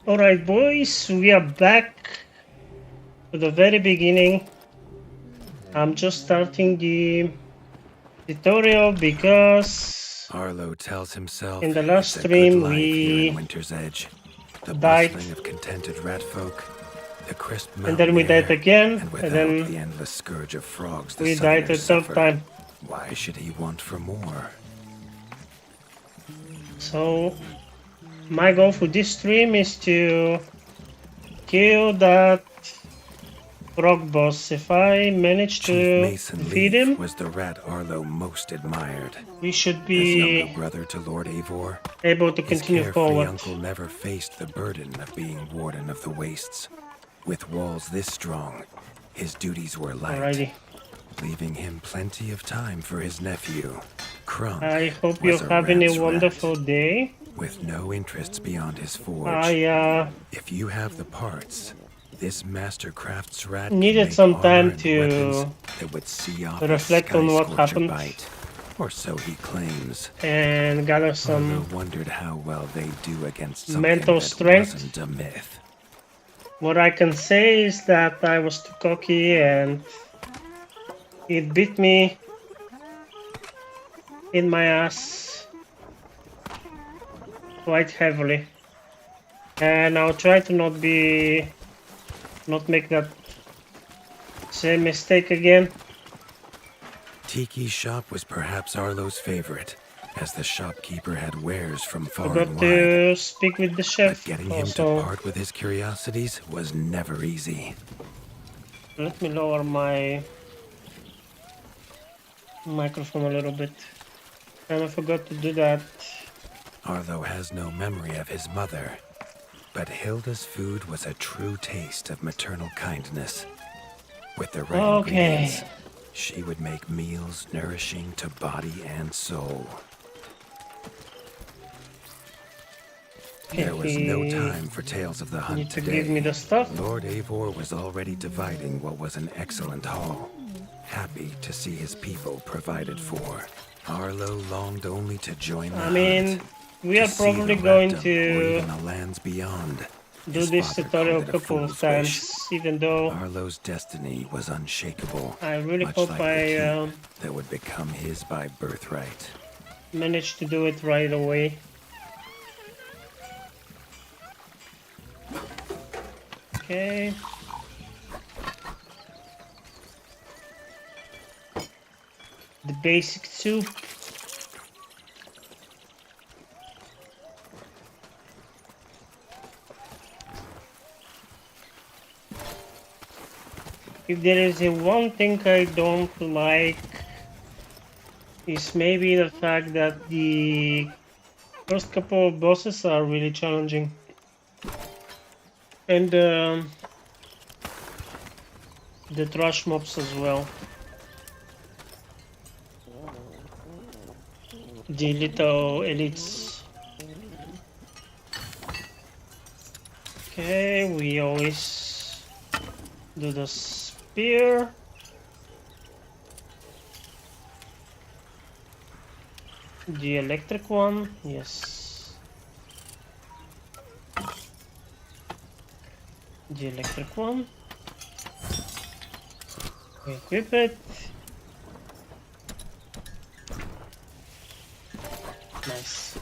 Alright boys, we are back to the very beginning. I'm just starting the tutorial because Arlo tells himself in the last it's a good stream life here in we Winter's Edge. The died bustling of contented rat folk, the crisp and mountain then we died air, again and and without then the endless scourge of frogs the we died a southerners third suffer. time. Why should he want for more? So my goal for this stream is to kill that frog boss. If I manage Chief to Mason defeat Leaf him, was the rat Arlo most admired. we should As younger be brother to Lord Eivor, able to his continue carefree forward. uncle never faced the burden of being Warden of the Wastes. With walls this strong, his duties were light, Alrighty. leaving him plenty of time for his nephew. Krunk I hope was you're a having a rat's wonderful rat, day. with no interests beyond his forge. I If you have the parts, this Mastercraft's rat can needed make some armor time and weapons to that would see off a reflect on sky what scorcher happened bite. Or so he claims. and gather Arlo some wondered how well they do against something mental that strength. wasn't a myth. What I can say is that I was too cocky and it beat me in my ass quite heavily. And I'll try to not make that same mistake again. Tiki's shop was perhaps Arlo's favorite, as the shopkeeper had wares from far Forgot and wide. to speak with the But chef getting him to also. part with his curiosities was never easy. Let me lower my microphone a little bit. And I forgot to do that. Arlo has no memory of his mother, but Hilda's food was a true taste of maternal kindness. With the right ingredients, she would make meals nourishing to body and soul. There was no time for tales of the hunt Need to today. give me the stuff. Lord Eivor was already dividing what was an excellent haul, happy to see his people provided for. Arlo longed only to join the I mean, hunt, we are to see probably the going ratdom or to even the lands beyond. do His this father tutorial a called it couple of fool's times, wish. even though Arlo's destiny was unshakable, I really much hope like I the keep that would become his by birthright. manage to do it right away. Okay. The basic soup. If there is a one thing I don't like, is maybe the fact that the first couple of bosses are really challenging. And the trash mobs as well. The little elites. Okay, we always do the spear. The electric one, yes. The electric one. We equip it. Nice.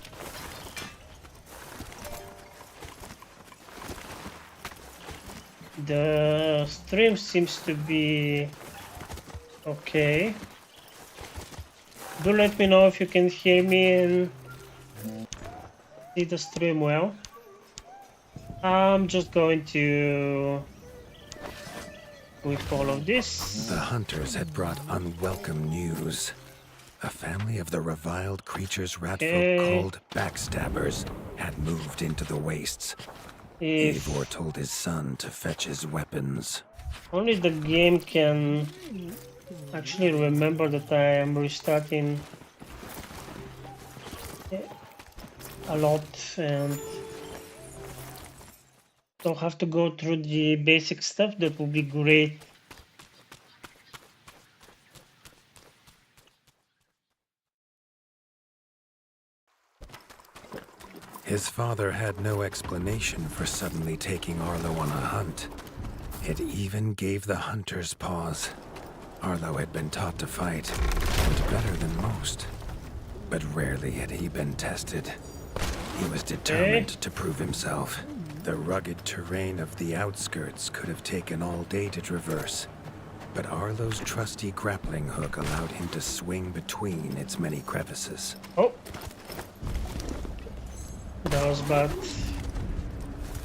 The stream seems to be okay. Do let me know if you can hear me and see the stream well. I'm just going to equip all of this. The hunters had brought unwelcome news. A family of the reviled creatures ratfolk called Backstabbers had moved into the wastes. Eivor told his son to fetch his weapons. Only the game can actually remember that I am restarting a lot and don't have to go through the basic stuff. That would be great. His father had no explanation for suddenly taking Arlo on a hunt. It even gave the hunters pause. Arlo had been taught to fight, and better than most. But rarely had he been tested. He was determined to prove himself. The rugged terrain of the outskirts could have taken all day to traverse, but Arlo's trusty grappling hook allowed him to swing between its many crevices. Oh! That was bad.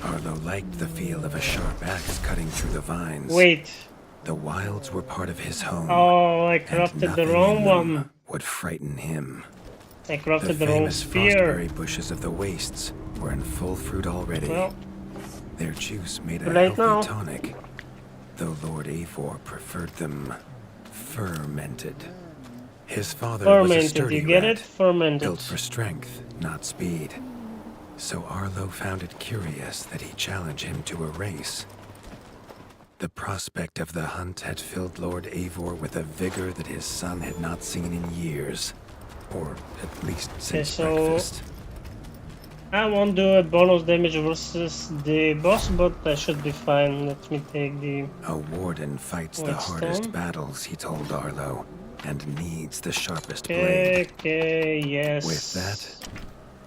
Arlo liked the feel of a sharp axe cutting through the vines. Wait. The wilds were part of his home. Oh, I and crafted the nothing wrong in one. them would frighten him. I The crafted the wrong famous spear. frostberry bushes of the wastes were in full fruit already. Well, Their juice made a too late healthy now. tonic, though Lord Eivor preferred them fermented. His father was a fermented, sturdy you get rat, it? Fermented. built for strength, not speed. So Arlo found it curious that he challenged him to a race. The prospect of the hunt had filled Lord Eivor with a vigor that his son had not seen in years. Or at least since so- breakfast. I won't do a bonus damage versus the boss, but I should be fine. Let me take the... A warden fights the Whetstone. hardest battles, he told Arlo, and needs the sharpest Okay, blade. okay, yes. With that,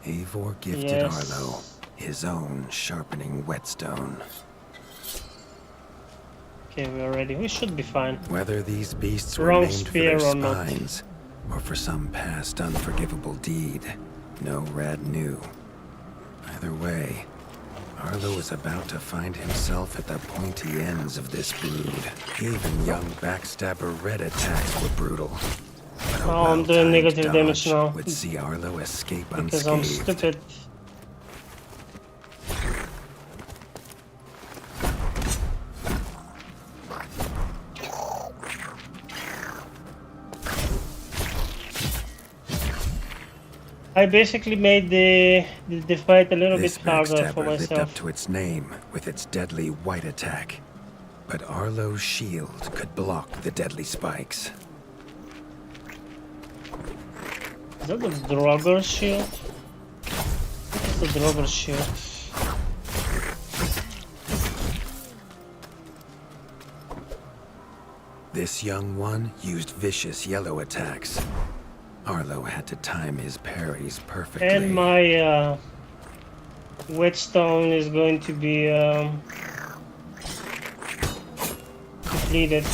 Eivor gifted Yes. Arlo his own sharpening whetstone. Okay, we're ready. We should be fine. Whether these beasts were Wrong named for spear their or not. spines, or for some past unforgivable deed, no rat knew. Either way, Arlo was about to find himself at the pointy ends of this brood. Even young backstabber red attacks were brutal. But a Oh, I'm doing well-timed negative damage dodge now. would see Arlo escape Because I'm unscathed. stupid. I basically made the fight a little This bit harder for backstabber lived up myself. to its name with its deadly white attack. But Arlo's shield could block the deadly spikes. Is that the Draugr shield? What is the Draugr shield? This young one used vicious yellow attacks. Arlo had to time his parries perfectly. And my whetstone is going to be depleted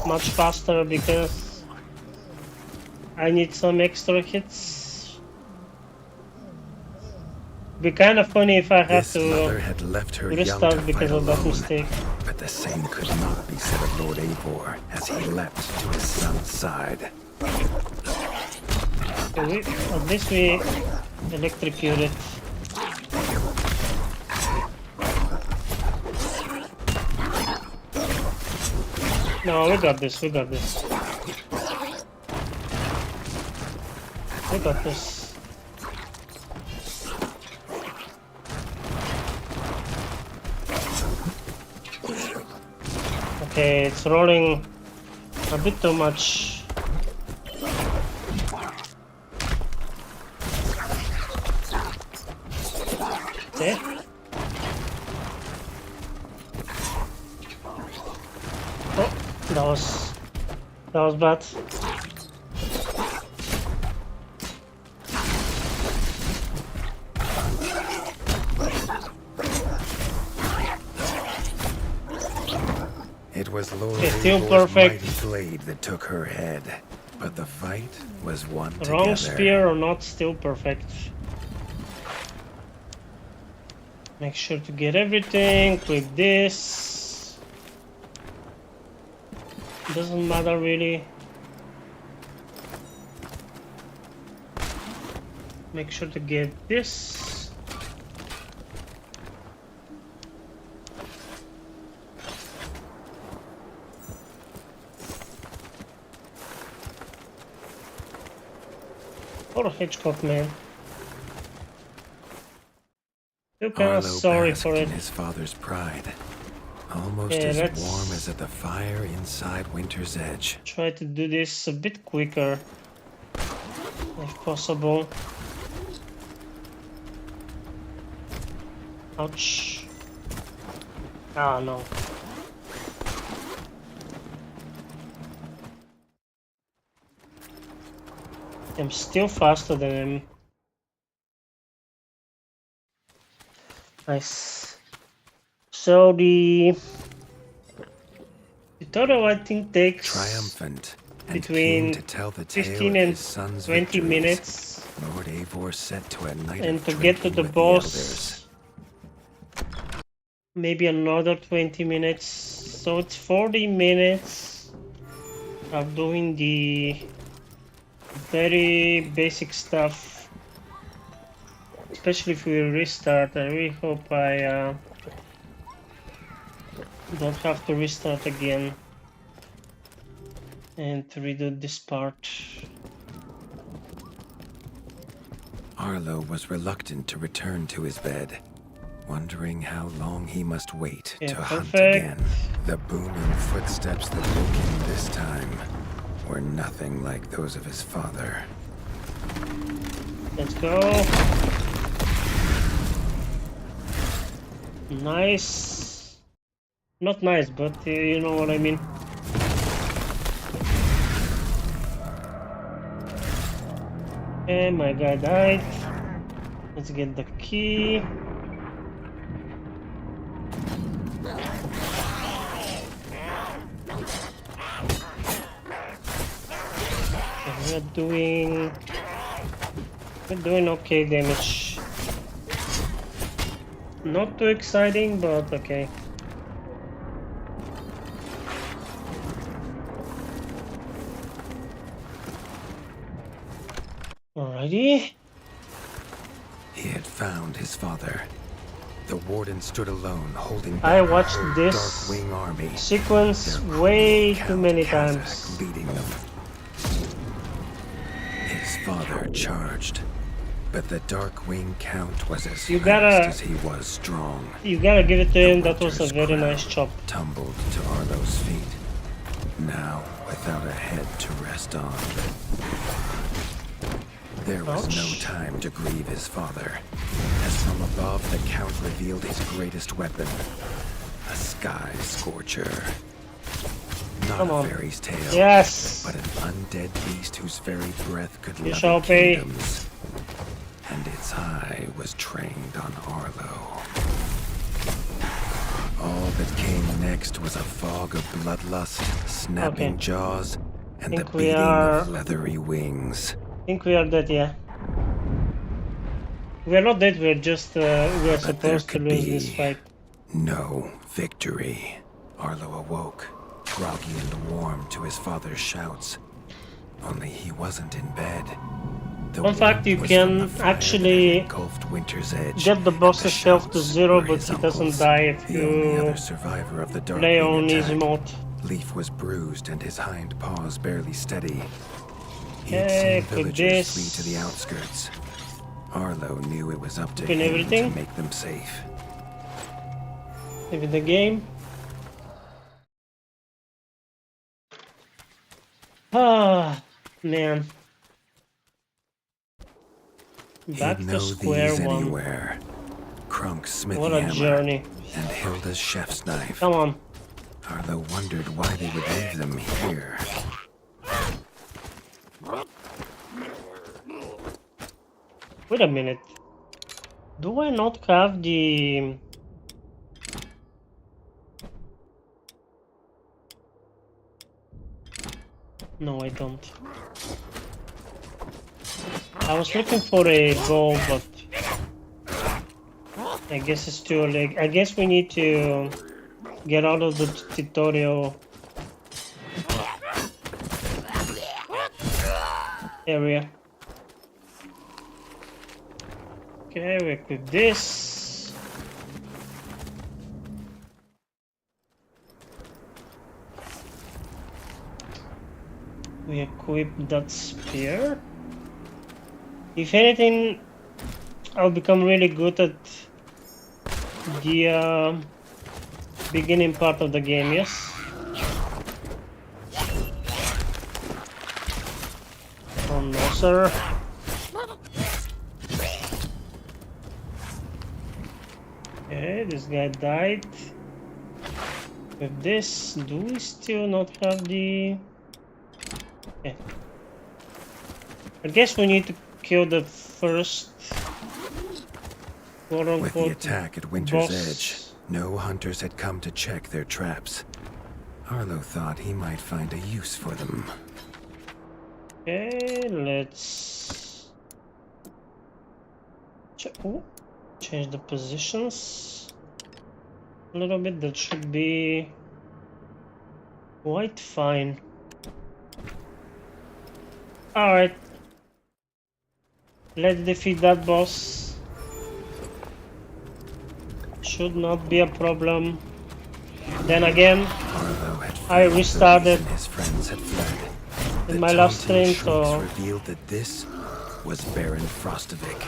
much faster because I need some extra hits. Be kind of funny if I have This mother to had left her young restart to because fight of that alone, mistake. but the same could not be said of Lord Eivor as he leapt to his son's side. So at least we electrocuted. No, we got this, we got this. We got this. Okay, it's rolling a bit too much. Okay. Oh, that was bad. It was Lord It's still Eivor's perfect. mighty blade that took her head, but the fight was one Wrong together. spear or not, still perfect. Make sure to get everything, click this. Doesn't matter really. Make sure to get this. Poor Hitchcock, man. Still kinda Arlo sorry basked for it. in his father's pride, almost Yeah, as let's- warm as at the fire inside Winter's Edge. Try to do this a bit quicker, if possible. Ouch. Ah, no. I'm still faster than him. Nice. So the tutorial I think takes Triumphant and between keen to tell the 15 tale of and his son's 20 victories, minutes, Lord Eivor set to a night and of to get to drinking the with the elders. boss, maybe another 20 minutes. So it's 40 minutes of doing the very basic stuff. Especially if we restart. I really hope I don't have to restart again and to redo this part. Arlo was reluctant to return to his bed, wondering how long he must wait Yeah, to hunt perfect. again. The booming footsteps that woke him this time were nothing like those of his father. Let's go. Nice. Not nice, but you know what I mean. Okay, my guy died. Let's get the key. Okay, we're doing okay damage. Not too exciting, but okay. Alrighty. He had found his father. The warden stood alone, holding back I a watched whole this Darkwing army. sequence Their way Count too many Kazakh times. leading them. His father charged, but the Darkwing Count was as You fast gotta- as he was strong. You gotta give it to The him, that was a Winter's very crown nice chop. tumbled to Arlo's feet, now without a head to rest on. There was no Ouch. time to grieve his father, as from above the Count revealed his greatest weapon, a Sky Scorcher. Not Come a on. fairy's tale, Yes! but an undead beast whose very breath could You level shall pay. kingdoms. And its eye was trained on Arlo. All that came next was a fog of bloodlust, snapping Okay. jaws, and the Think we beating are- of leathery wings. I think we are dead, yeah. We are not dead, we're just, we are But there supposed to could lose this be fight. no victory. Arlo awoke, groggy and warm to his father's shouts. Only he wasn't in bed. The Fun fact, warmth you was can from the fire actually that engulfed Winter's Edge, get the and boss's health to shouts 0, were but his he doesn't uncle's, die if the only you other survivor of the play Darkwing on easy attack. mode. Leaf was bruised and his hind paws barely steady. He had Okay, seen put villagers this. flee to the outskirts. Arlo knew it was up to Open him everything. to make them safe. Maybe the game. Ah, man. Back He'd to know square these one. anywhere. Crunk's smithy What a hammer journey. and Hilda's chef's knife. Come on. Arlo wondered why they would leave them here. Wait a minute. Do I not have the... No, I don't. I was looking for a bow, but I guess it's too late. I guess we need to get out of the tutorial area. Okay, we equip this. We equip that spear. If anything, I'll become really good at the beginning part of the game, yes? Oh no, sir. Okay, this guy died. With this, do we still not have the... Okay. I guess we need to kill the first With the attack at Winter's boss. Edge, no hunters had come to check their traps. Arlo thought he might find a use for them. Okay, let's change the positions a little bit. That should be quite fine. Alright, let's defeat that boss. Should not be a problem. Then again, Arlo had I failed the restarted reason his friends had fled. in The my last taunting stream, so shrieks revealed that this was Baron Frostovik,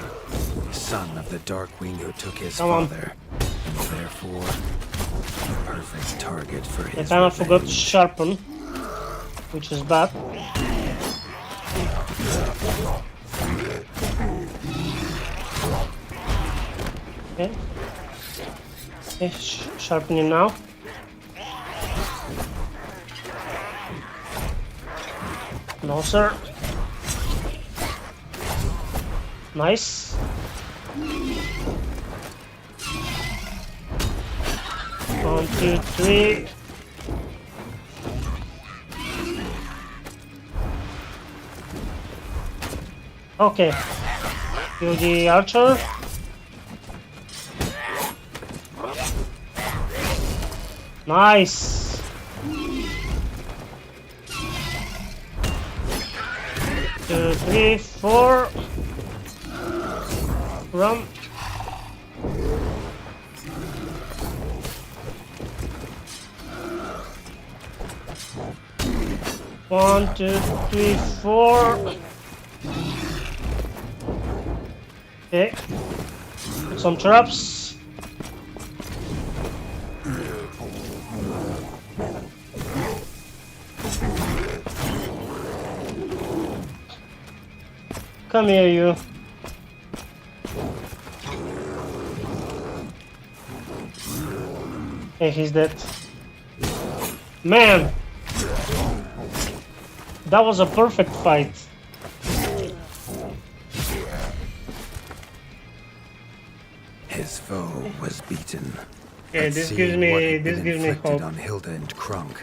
son of the Darkwing who took his Come on. father, and therefore a perfect target for I his kind of forgot to revenge. sharpen, which is bad. Okay. Okay, sharpening now. No, sir. Nice. One, two, three. Okay. Kill the archer. Nice. 2, 3, 4. Run. One, two, three, 4. Okay. Some traps. Come here, you. Hey, he's dead. Man! That was a perfect fight. His foe was beaten. Okay, But this seeing gives what me had been inflicted hope. on Hilda and Krunk,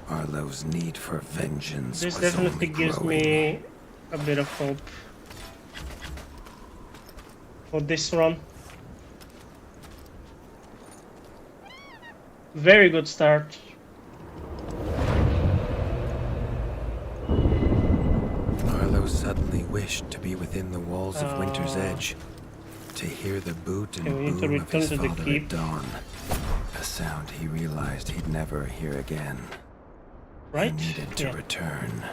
Arlo's need for vengeance This was definitely only gives growing. me a bit of hope for this run. Very good start. Arlo suddenly wished to be within the walls of Winter's Ah. Edge, to hear the boot and Okay, we need to boom of return his to the father keep. at dawn, a sound he realized he'd never hear again. Right? He needed to Yeah. return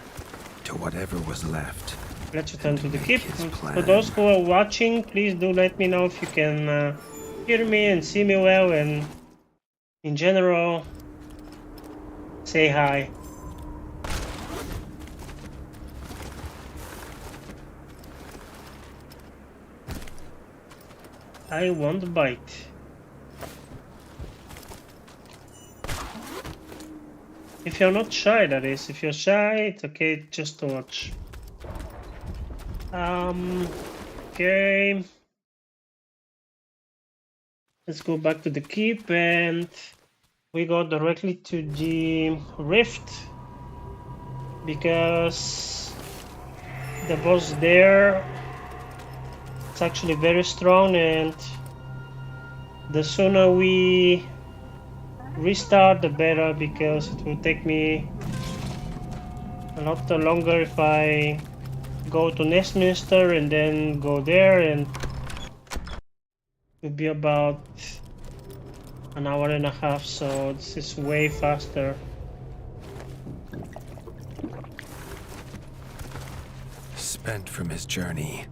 to whatever was left. Let's return to the make keep. his For plan. those who are watching, please do let me know if you can hear me and see me well, and in general, say hi. I won't bite. If you're not shy, that is. If you're shy, it's okay just to watch. Okay. Let's go back to the keep and we go directly to the rift because the boss there is actually very strong, and the sooner we restart the better, because it will take me a lot longer if I go to Nestminster and then go there, and it will be about an hour and a half, so this is way faster. Spent from his journey,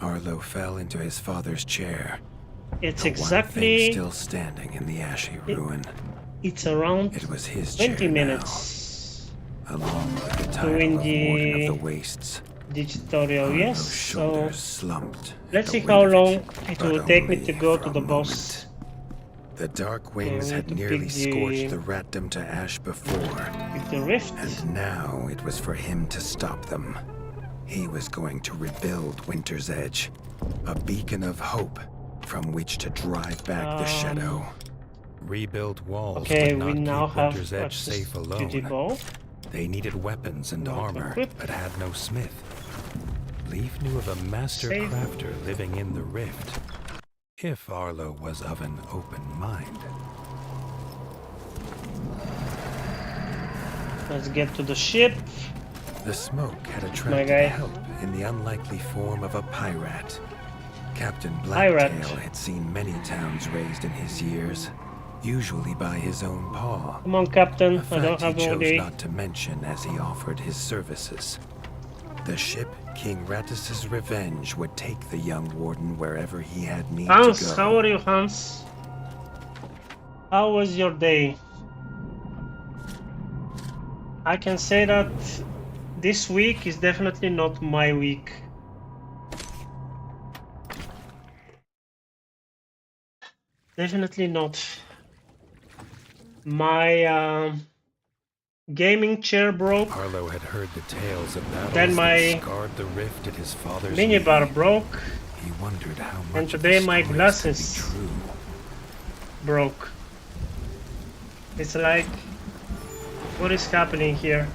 Arlo fell into his father's chair. It's The one thing exactly, still standing in the ashy ruin. it's around It was his 20 chair minutes now, along with the title doing of Warden of the the Wastes. the tutorial. Arlo's Yes, so shoulders slumped. at let's the see weight how of long it, it but will take me only to go for to a the boss. The Dark Wings we had need to nearly pick scorched the- the ratdom to ash before, With the rift. and now it was for him to stop them. He was going to rebuild Winter's Edge, a beacon of hope from which to drive back the shadow. Rebuild walls Okay, would we not now keep have Winter's Edge access safe to the alone. bow. They needed weapons and Not armor, equipped. but had no smith. Leaf knew of a master Save. crafter living in the rift, if Arlo was of an open mind. Let's get to the ship. The smoke had guy. attracted help in the unlikely form of a pirate. Captain Pirate. Blacktail had seen many towns raised in his years, usually by his own paw. Come on, Captain. A I don't fact he have all chose day. not to mention as he offered his services. The ship King Rattus's Revenge would take the young warden wherever he had need Hans, to go. how are you, Hans? How was your day? I can say that this week is definitely not my week. Definitely not. My gaming chair broke. Arlo had heard the tales of battles Then my that scarred the rift at his father's Minibar knee. broke. He wondered how much And of today the my stories could be glasses true. broke. It's like, what is happening here?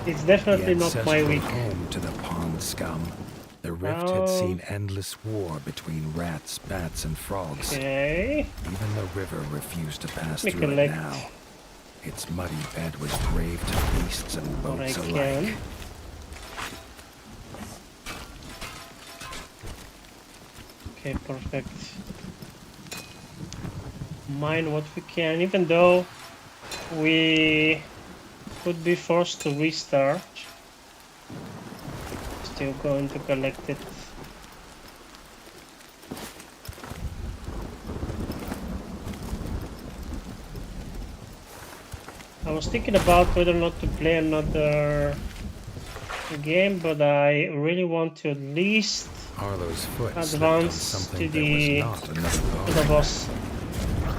It's definitely The not my ancestral week. home to the pond scum. The rift had seen endless war between rats, bats, and frogs. Okay. Even the river refused to pass Let me through it collect now. Its muddy bed was brave to beasts and what I boats alike. can. Okay, perfect. Mine what we can, even though we could be forced to restart. Still going to collect it. I was thinking about whether or not to play another game, but I really want to at least Arlo's foot slipped on advance something to that the was not another to the bone. boss.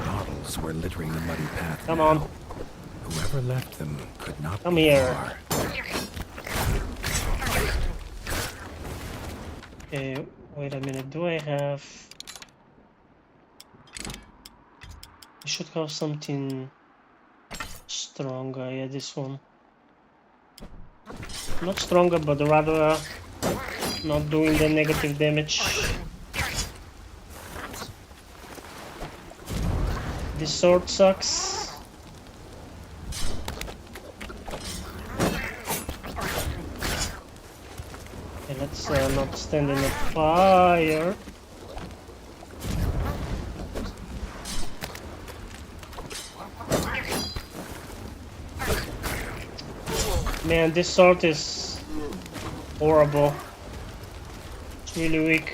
Bottles were littering the muddy path. Come now. on. Whoever left them could not Come be here. far. Okay, wait a minute. Do I have? I should have something stronger. Yeah, this one. Not stronger, but rather not doing the negative damage. This sword sucks. Okay, let's not stand in the fire. Man, this sword is horrible. It's really weak.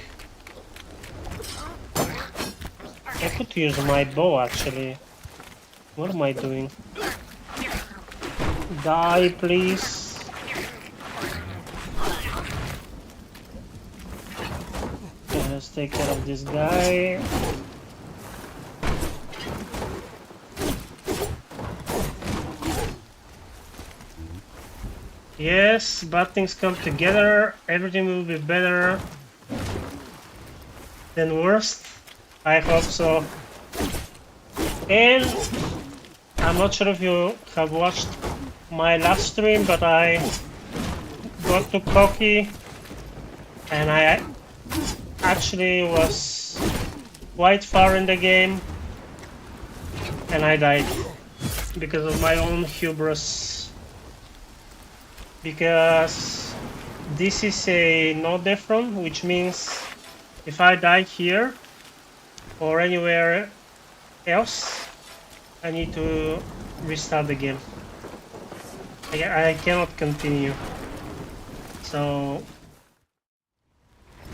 I could use my bow actually. What am I doing? Die, please. Okay, let's take care of this guy. Yes, bad things come together. Everything will be better than worst. I hope so. And I'm not sure if you have watched my last stream, but I got too cocky and I actually was quite far in the game and I died because of my own hubris. Because this is a no different, which means if I die here or anywhere else, I need to restart the game. I cannot continue. So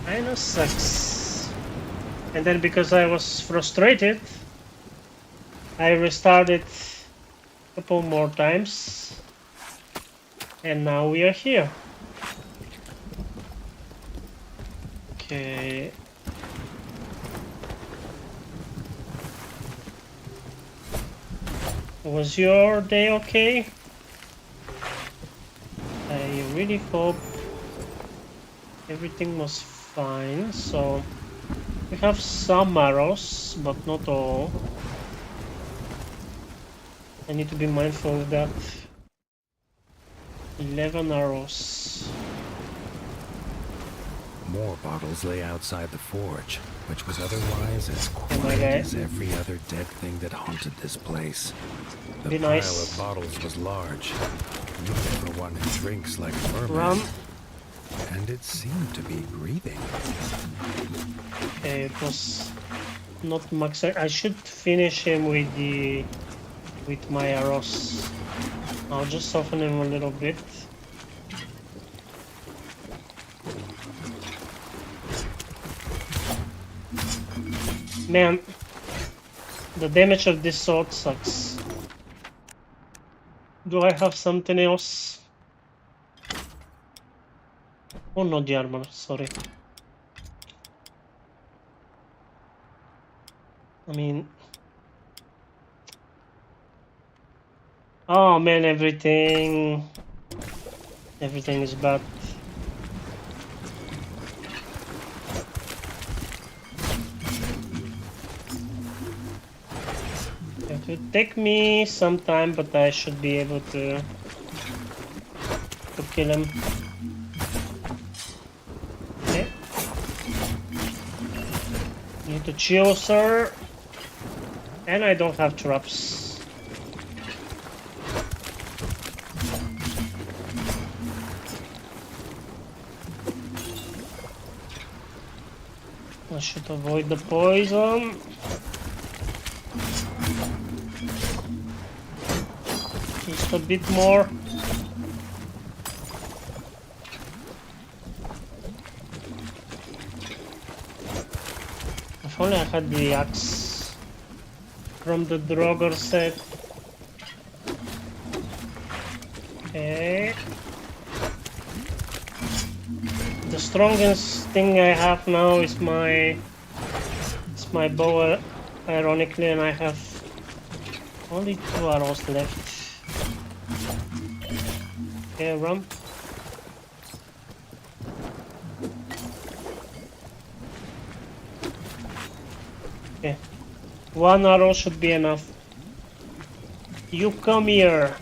kinda sucks. And then because I was frustrated, I restarted a couple more times. And now we are here. Okay. Was your day okay? I really hope everything was fine. So we have some arrows, but not all. I need to be mindful of that. 11 arrows. More bottles lay outside the forge, which was otherwise as quiet as every other dead thing that haunted this place. The pile of bottles was large, even for one who drinks like a merman. And it seemed to be breathing. Okay, it was not max. I should finish him with my arrows. I'll just soften him a little bit. Man, the damage of this sword sucks. Do I have something else? Oh, not the armor, sorry. I mean... Oh man, everything is bad. It will take me some time, but I should be able to kill him. Okay. Need to chill, sir. And I don't have traps. I should avoid the poison. Just a bit more. If only I had the axe from the Draugr set. Okay. The strongest thing I have now is my bow, ironically, and I have only 2 arrows left. Okay, run. Okay, 1 arrow should be enough. You come here.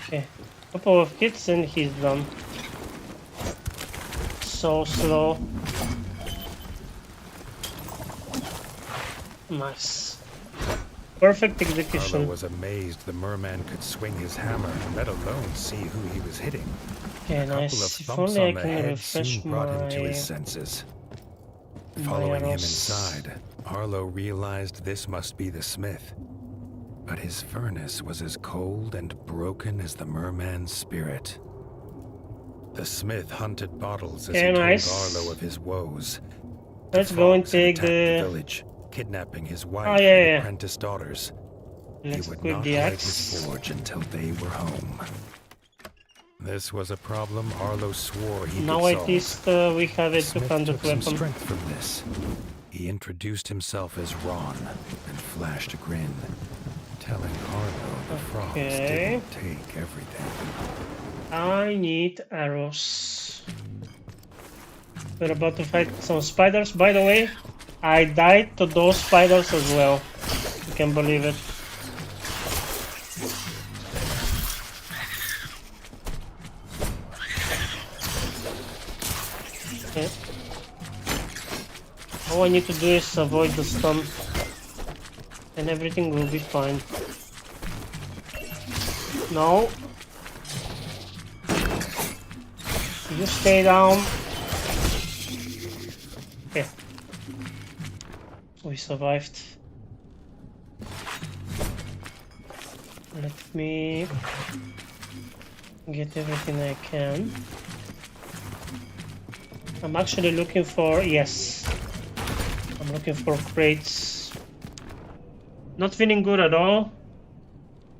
Okay, couple of hits and he's done. So slow. Nice. Perfect execution. Arlo was amazed the merman could swing his hammer, let alone see who he was hitting. Okay, nice. If only I can refresh brought him to his senses. Following him inside, Arlo realized this must be the smith. But his furnace was as cold and broken as the merman's spirit. The smith hunted bottles as he told Arlo of his woes. Let's go and take the village, kidnapping his wife and apprentice daughters. Let's he would equip not the light axe. his forge until they were home. This was a problem Arlo swore he now could at least we have a Smith 200 took some weapon. strength from this. He introduced himself as Ron and flashed a grin, telling Arlo the frogs didn't take everything. I need arrows. We're about to fight some spiders. By the way, I died to those spiders as well. You can believe it. Okay. All I need to do is avoid the stun, and everything will be fine. No. You stay down. Okay. We survived. Let me get everything I can. I'm actually looking for... yes. I'm looking for crates. Not feeling good at all.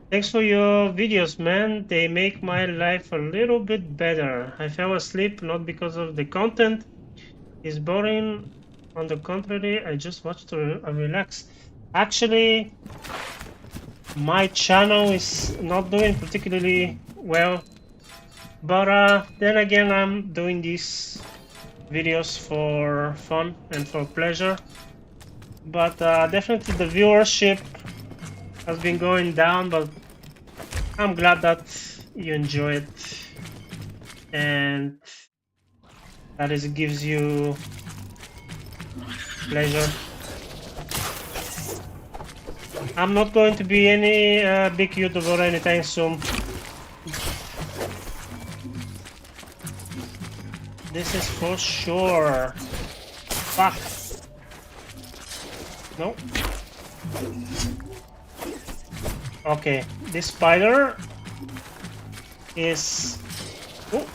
Thanks for your videos, man. They make my life a little bit better. I fell asleep not because of the content, is boring. On the contrary, I just watch to relax. Actually, my channel is not doing particularly well, but then again, I'm doing these videos for fun and for pleasure. But definitely the viewership has been going down, but I'm glad that you enjoy it, and that is, it gives you pleasure. I'm not going to be any big YouTuber anytime soon. This is for sure. Fuck. No. Okay, this spider is... Oh.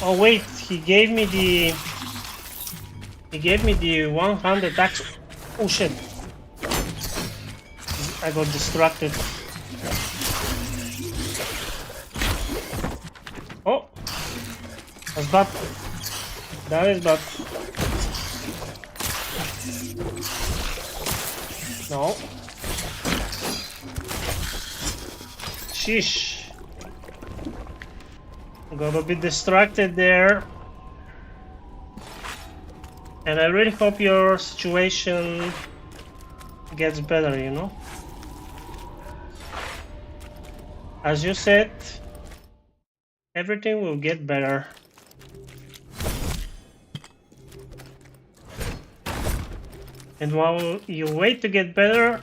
Oh wait, he gave me the 100 attacks. Oh shit. I got distracted. Oh, that's bad. That is bad. No. Sheesh. Got a bit distracted there. And I really hope your situation gets better, you know? As you said, everything will get better. And while you wait to get better,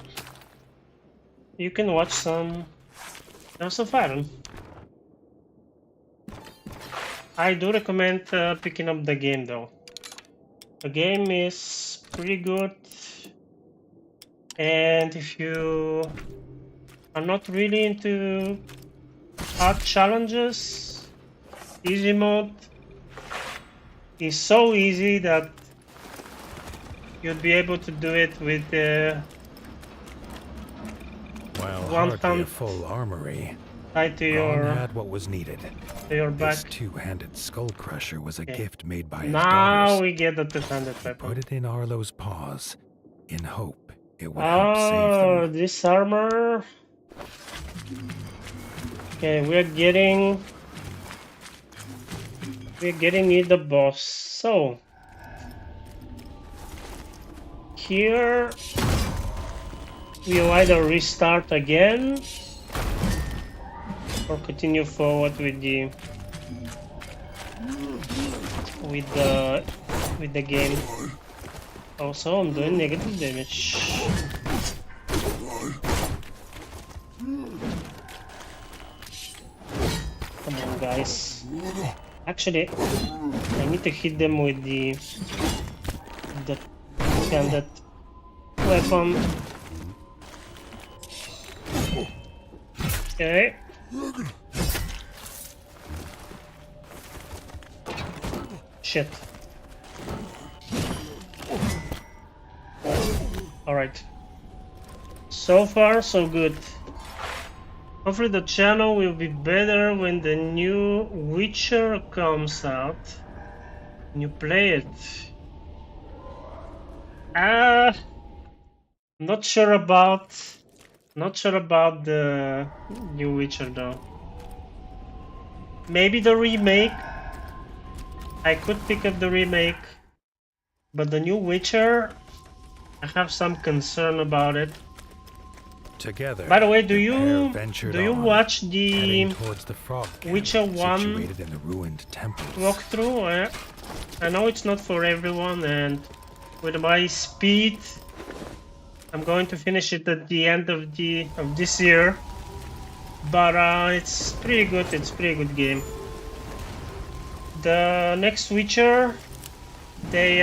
you can watch some House of Iron. I do recommend picking up the game though. The game is pretty good, and if you are not really into hard challenges, easy mode is so easy that you'd be able to do it with While one hardly hand a full armory, tied to Ron your had what was needed. back. This two-handed skull crusher was a Okay. gift made by his Now daughters. we get the two-handed Put weapon. it in Arlo's paws, in hope it would help save Oh, them. this armor. Okay, we're getting near the boss. So here we'll either restart again or continue forward with the game. Also, I'm doing negative damage. Come on, guys. Actually, I need to hit them with the handed weapon. Okay. Shit. Alright. So far, so good. Hopefully the channel will be better when the new Witcher comes out. And you play it. Not sure about the new Witcher though. Maybe the remake. I could pick up the remake, but the new Witcher, I have some concern about it. Together, By the way, do the you pair ventured on, watch the heading towards the frog camp Witcher 1 situated in the ruined temples. walkthrough? I know it's not for everyone, and with my speed, I'm going to finish it at the end of this year. But it's pretty good. It's a pretty good game. The next Witcher, they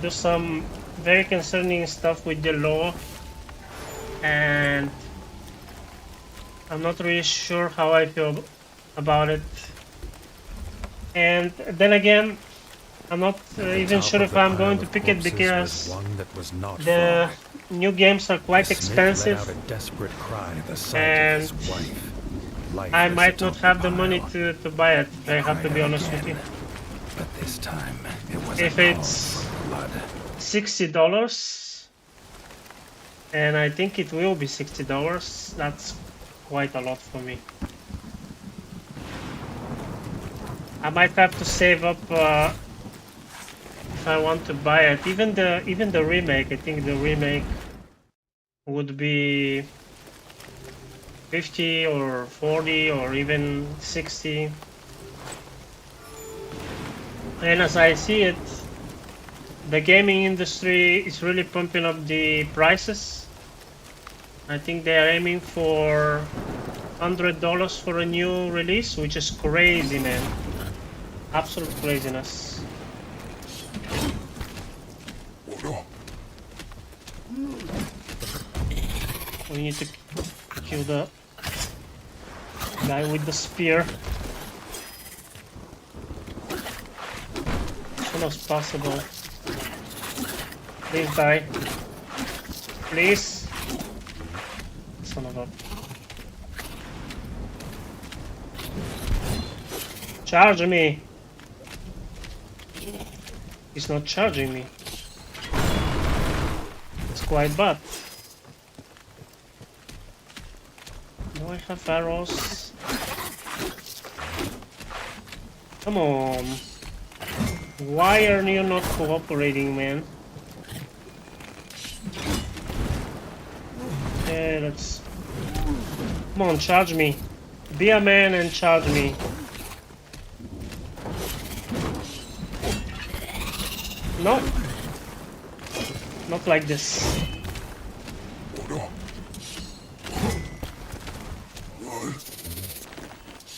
do some very concerning stuff with the law, and I'm not really sure how I feel about it. And then again, I'm not even sure if I'm going to pick it because the new games are quite expensive, and I might not have the money to buy it. I have to be honest with you. But This time, it was If a call it's for blood. $60, and I think it will be $60, that's quite a lot for me. I might have to save up if I want to buy it. Even the remake, I think the remake would be 50 or 40 or even 60. And as I see it, the gaming industry is really pumping up the prices. I think they are aiming for $100 for a new release, which is crazy, man. Absolute craziness. We need to kill the guy with the spear as soon as possible. Please die. Please. Son of a... Charge me! He's not charging me. It's quite bad. Do I have arrows? Come on. Why are you not cooperating, man? Okay, let's... Come on, charge me. Be a man and charge me. No. Not like this.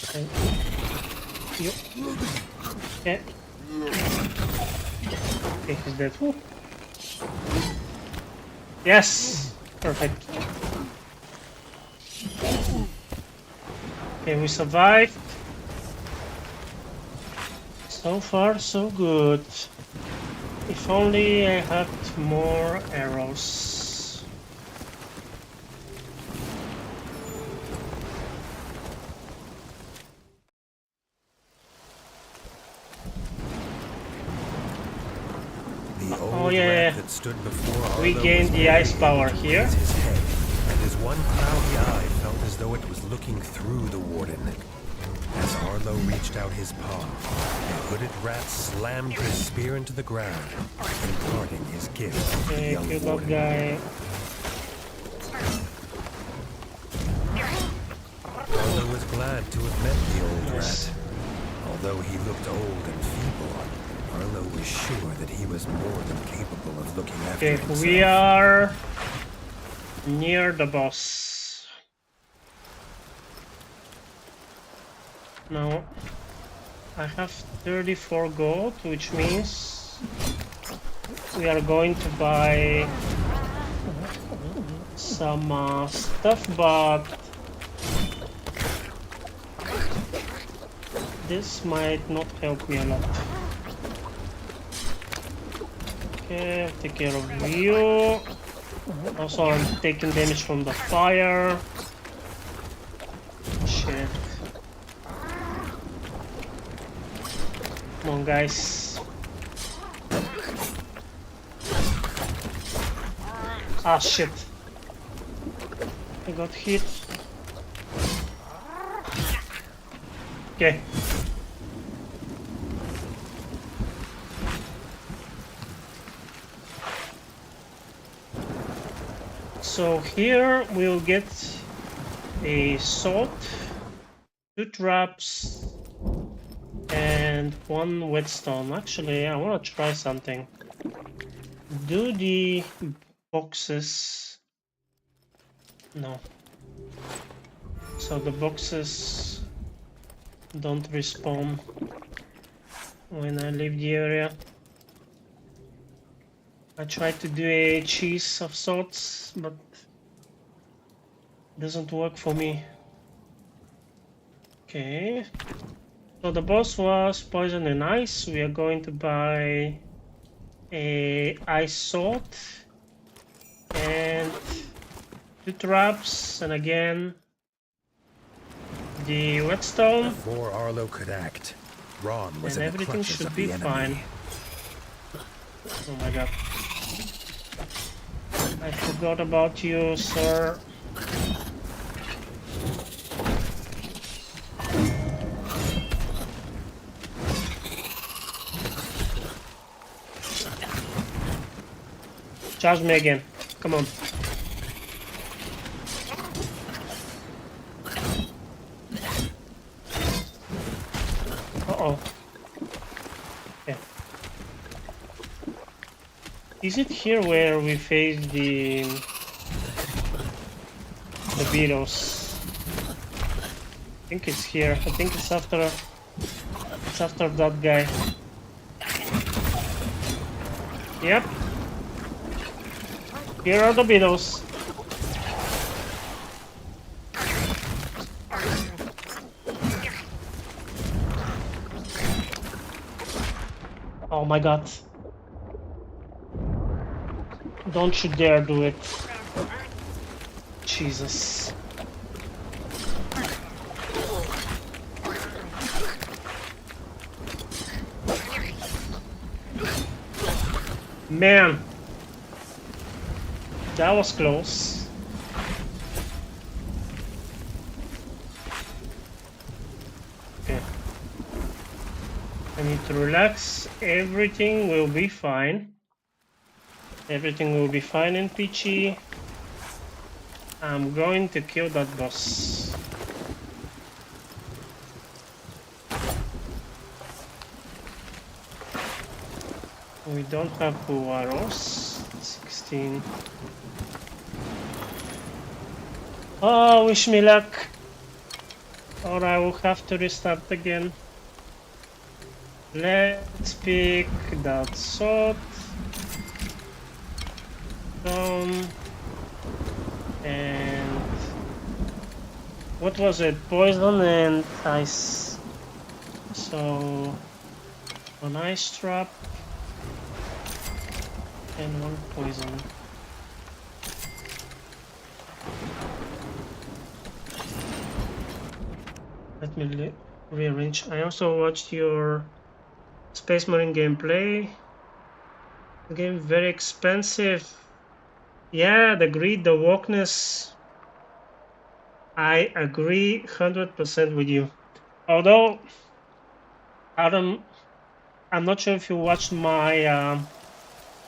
Okay. Okay. Okay, he's dead. Woo. Yes! Perfect. Okay, we survived. So far, so good. If only I had more arrows. The old Oh yeah, rat that stood before we Arlo gained was the ice very power angry here. as his head, and his one cloudy eye felt as though it was looking through the warden. As Arlo reached out his paw, the hooded rat slammed his spear into the ground, imparting his gift to the Okay, young kill that warden. guy. Arlo was glad to have met the old Yes. rat. Although he looked old and feeble, Arlo was sure that he was more than capable of looking after Okay, himself. we are near the boss. Now, I have 34 gold, which means we are going to buy some stuff, but this might not help me a lot. Okay, I'll take care of you. Also, I'm taking damage from the fire. Shit. Come on, guys. Ah, shit. I got hit. Okay. So here we'll get a sword, 2 traps, and 1 whetstone. Actually, I want to try something. Do the boxes... No. So the boxes don't respawn when I leave the area. I tried to do a cheese of sorts, but it doesn't work for me. Okay. So the boss was poison and ice. We are going to buy a ice sword and 2 traps, and again the whetstone. Before Arlo could act, Ron was and in the everything clutches should of be the enemy. fine. Oh my god. I forgot about you, sir. Charge me again. Come on. Uh-oh. Okay. Is it here where we face the beetles? I think it's here. I think it's after that guy. Yep. Here are the beetles. Oh my god. Don't you dare do it. Jesus. Man. That was close. Okay. I need to relax. Everything will be fine. Everything will be fine and peachy. I'm going to kill that boss. We don't have arrows. 16. Oh, wish me luck. Or I will have to restart again. Let's pick that sword. And what was it? Poison and ice. So an ice trap and one poison. Let me rearrange. I also watched your Space Marine gameplay. The game very expensive. Yeah, the greed, the wokeness. I agree 100% with you. Although, Adam, I'm not sure if you watched my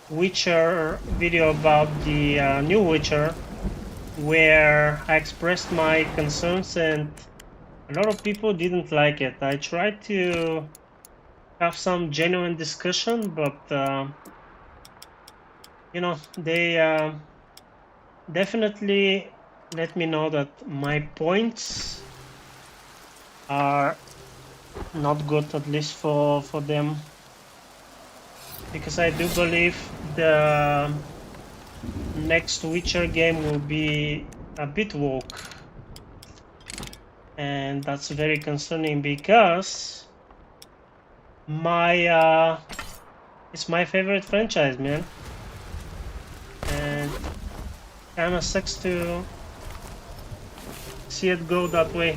Witcher video about the new Witcher, where I expressed my concerns and a lot of people didn't like it. I tried to have some genuine discussion, but you know, they definitely let me know that my points are not good, at least for them, because I do believe the next Witcher game will be a bit woke, and that's very concerning because it's my favorite franchise, man, and kinda sucks to see it go that way.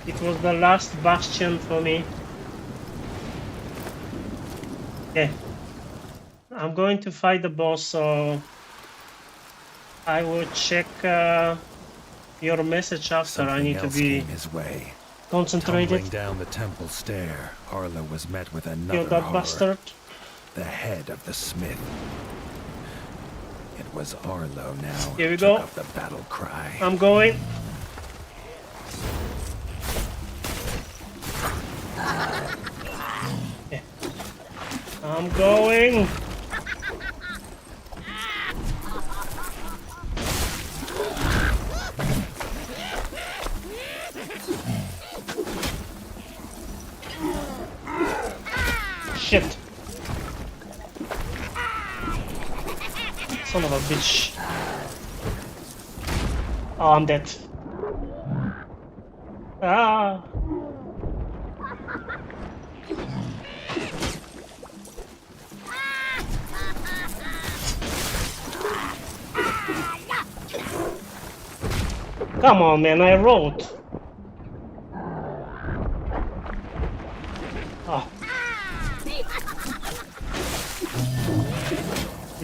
It was the last bastion for me. Okay, I'm going to fight the boss, so I will check your message after. Something I need to else be came his way. concentrated. Tumbling down the temple stair, Arlo was met with Kill another that horror. bastard. The head of the smith. It was Arlo now. Here we took go. up the battle cry. I'm going. Okay. I'm going. Shit. Son of a bitch. Oh, I'm dead. Ah. Come on, man, I wrote. Oh,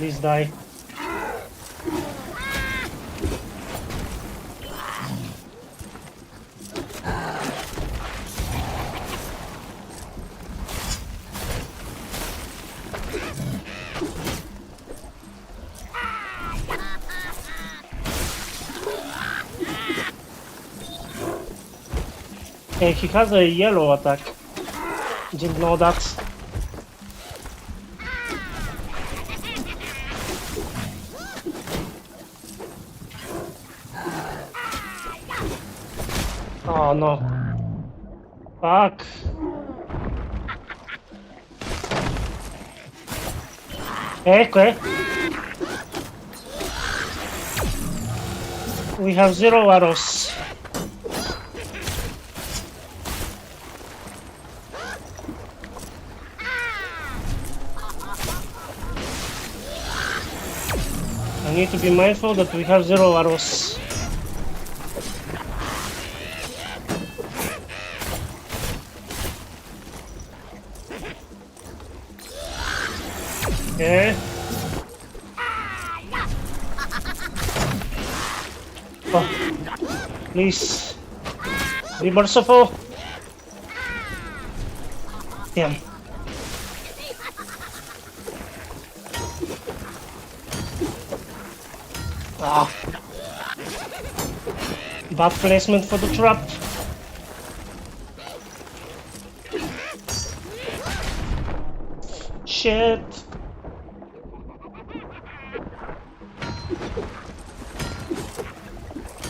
Please die. Hey, he has a yellow attack. Didn't know that. Oh no. Fuck. Okay. We have 0 arrows. I need to be mindful that we have 0 arrows. Okay. Oh, please be merciful. Damn. Ah. Bad placement for the trap. Shit.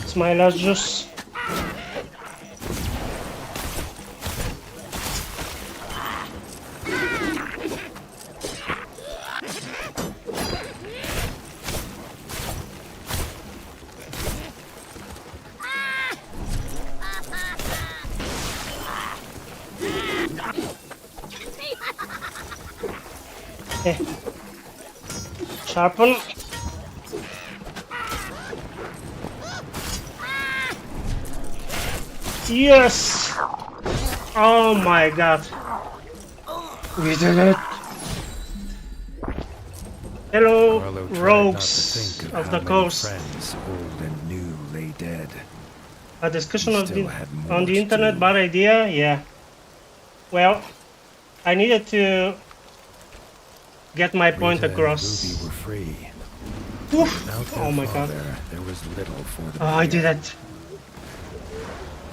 It's my last juice. Okay. Sharpen. Yes! Oh my god. We did it. Hello, Arlo tried rogues not to think of how the many coast. friends, old and new, lay dead. A discussion He of still the, had more on the to internet, do. bad idea? Yeah. Well, I needed to get my point Rita across. and Ruby were free. Oof. Without their Oh my god. father, there was little for them. Oh, I did it.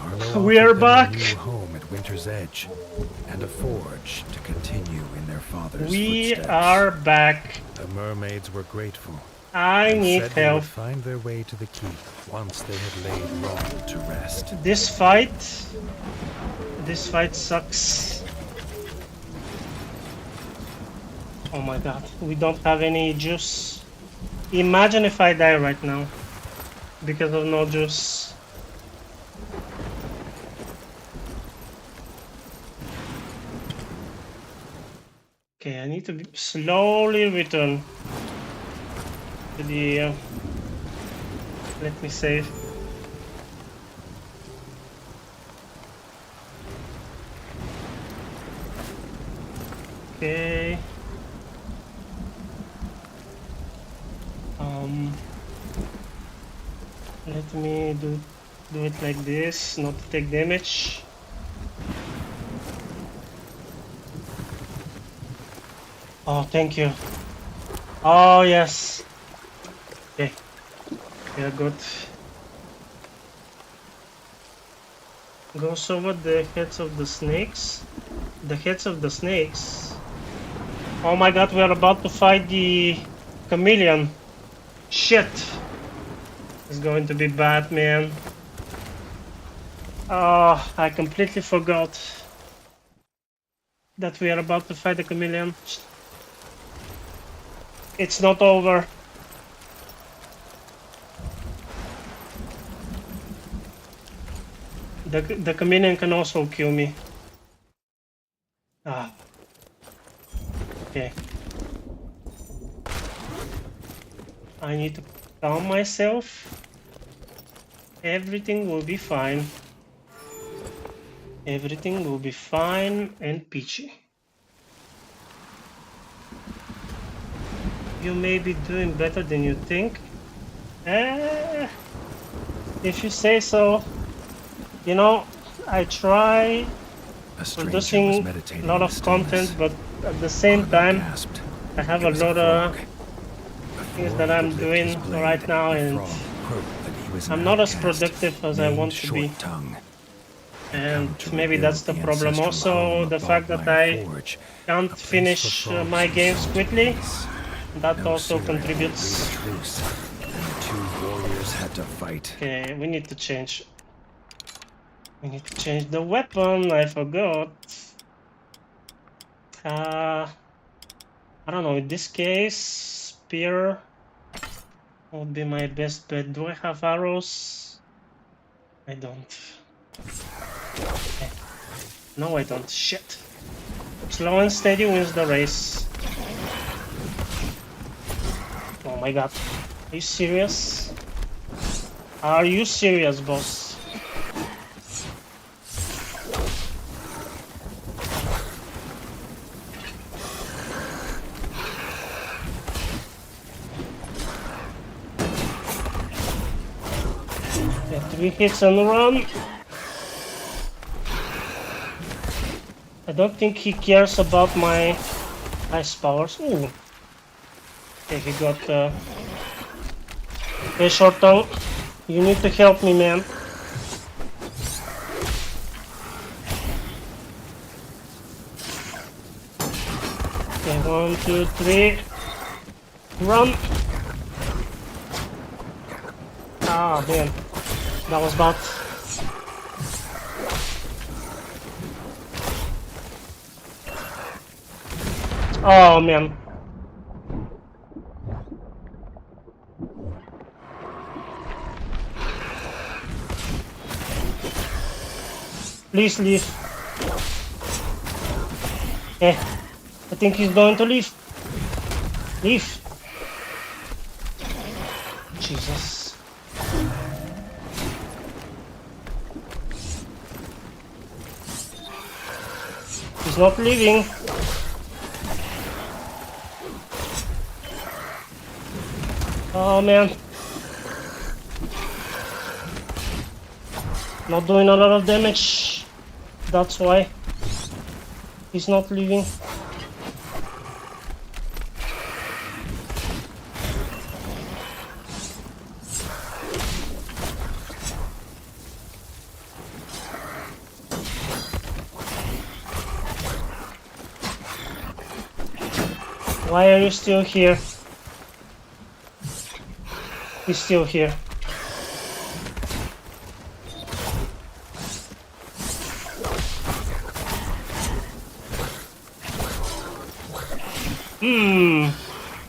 Arlo We are offered them back. a new home at Winter's Edge and a forge to continue in their father's We footsteps. are back. The mermaids were grateful. I and need said they would help. find their way to the keep once they had laid Ron to rest. This fight sucks. Oh my god, we don't have any juice. Imagine if I die right now because of no juice. Okay, I need to slowly return to the... let me save. Okay. Let me do it like this, not to take damage. Oh, thank you. Oh, yes. Okay. We are good. Goes over the heads of the snakes. The heads of the snakes. Oh my god, we are about to fight the chameleon. Shit. It's going to be bad, man. Oh, I completely forgot that we are about to fight the chameleon. It's not over. The chameleon can also kill me. Ah. Okay. I need to calm myself. Everything will be fine. Everything will be fine and peachy. You may be doing better than you think. If you say so. You know, I try A stranger was producing meditating a lot in of the content, stillness. but at the same Arlo time, gasped. I have It a was lot of frog. things Before that he I'm could lift his doing blade, right now, the and frog croaked that he was an I'm not as outcast, productive as I named want to be. Short Tongue, And come to maybe rebuild that's the the problem. ancestral home Also, of the fact that Bogmire I Forge, can't a place for finish frogs my who games sought quickly. peace. That No also sooner had they agreed contributes. a truce, and the two warriors had to fight. Okay, we need to change. We need to change the weapon. I forgot. I don't know. In this case, spear would be my best bet. Do I have arrows? I don't. Okay. No, I don't. Shit. Slow and steady wins the race. Oh my god. Are you serious? Are you serious, boss? Yeah, 3 hits and run. I don't think he cares about my ice powers. Ooh. Okay, he got hey, Short Tongue, you need to help me, man. Okay, 1, 2, 3. Run! Ah, man. That was bad. Oh, man. Please leave. Okay. I think he's going to leave. Leave. Jesus. He's not leaving. Oh man. Not doing a lot of damage. That's why he's not leaving. Why are you still here? He's still here.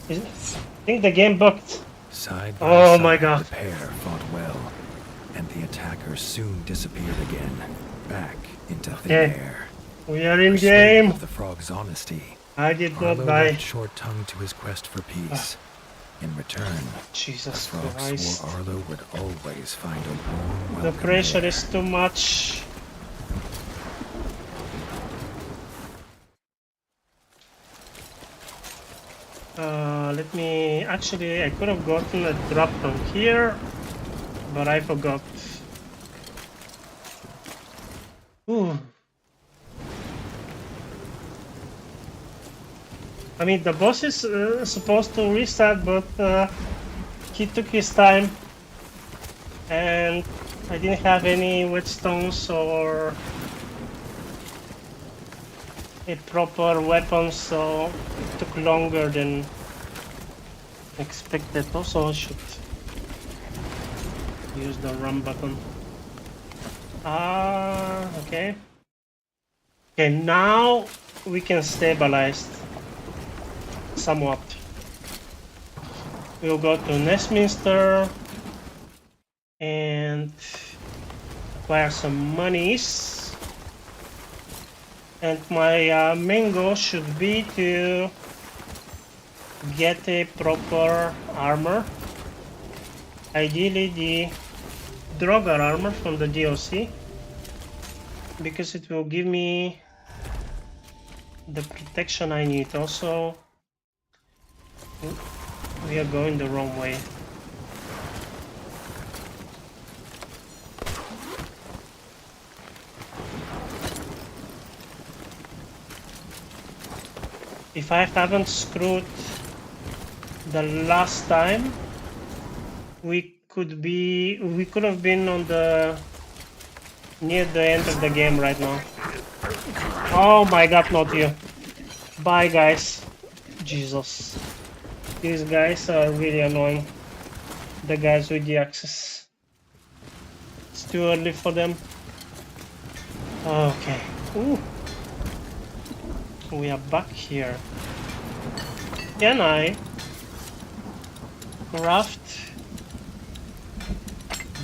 I think the game bugged. Side by Oh side, my god. the pair fought well, and the attacker soon disappeared again, back into thin Okay. air. We are in Persuaded game. of the frog's honesty, I did not Arlo die. left Short Tongue to his quest for peace. In return, the Jesus frog Christ. swore Arlo would always find a warm The welcome pressure there. is too much. Let me... Actually, I could have gotten a drop from here, but I forgot. Ooh. I mean, the boss is supposed to restart, but he took his time, and I didn't have any whetstones or a proper weapon, so it took longer than expected. Also, I should use the run button. Okay. Okay, now we can stabilize somewhat. We'll go to Nestminster and acquire some monies. And my main goal should be to get a proper armor. Ideally the Drogar armor from the DLC, because it will give me the protection I need. Also, We are going the wrong way. If I haven't screwed the last time, we could have been on the near the end of the game right now. Oh my god, not you. Bye guys. Jesus. These guys are really annoying. The guys with the axes. It's too early for them. Okay. Ooh. We are back here. Can I craft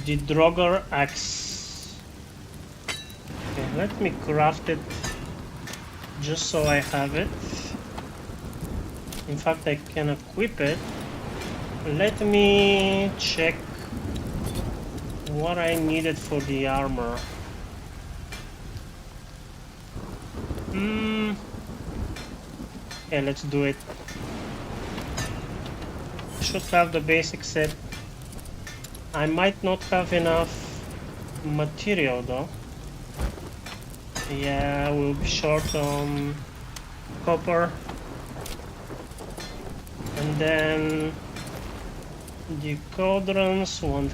the Draugr axe? Okay, let me craft it just so I have it. In fact, I can equip it. Let me check what I needed for the armor. Yeah, let's do it. Should have the basic set. I might not have enough material though. Yeah, we'll be short on copper. And then the cauldrons want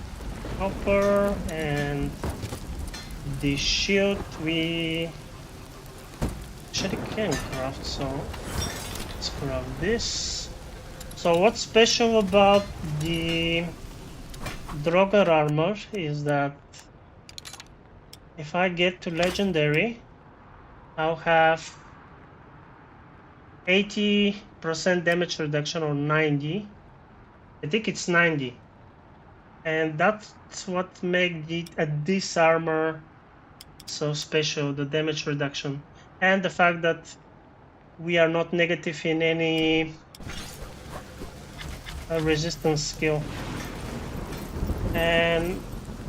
copper, and the shield we actually can craft, so let's craft this. So what's special about the Draugr armor is that if I get to legendary, I'll have 80% damage reduction, or 90. I think it's 90. And that's what makes this armor so special, the damage reduction. And the fact that we are not negative in any resistance skill. And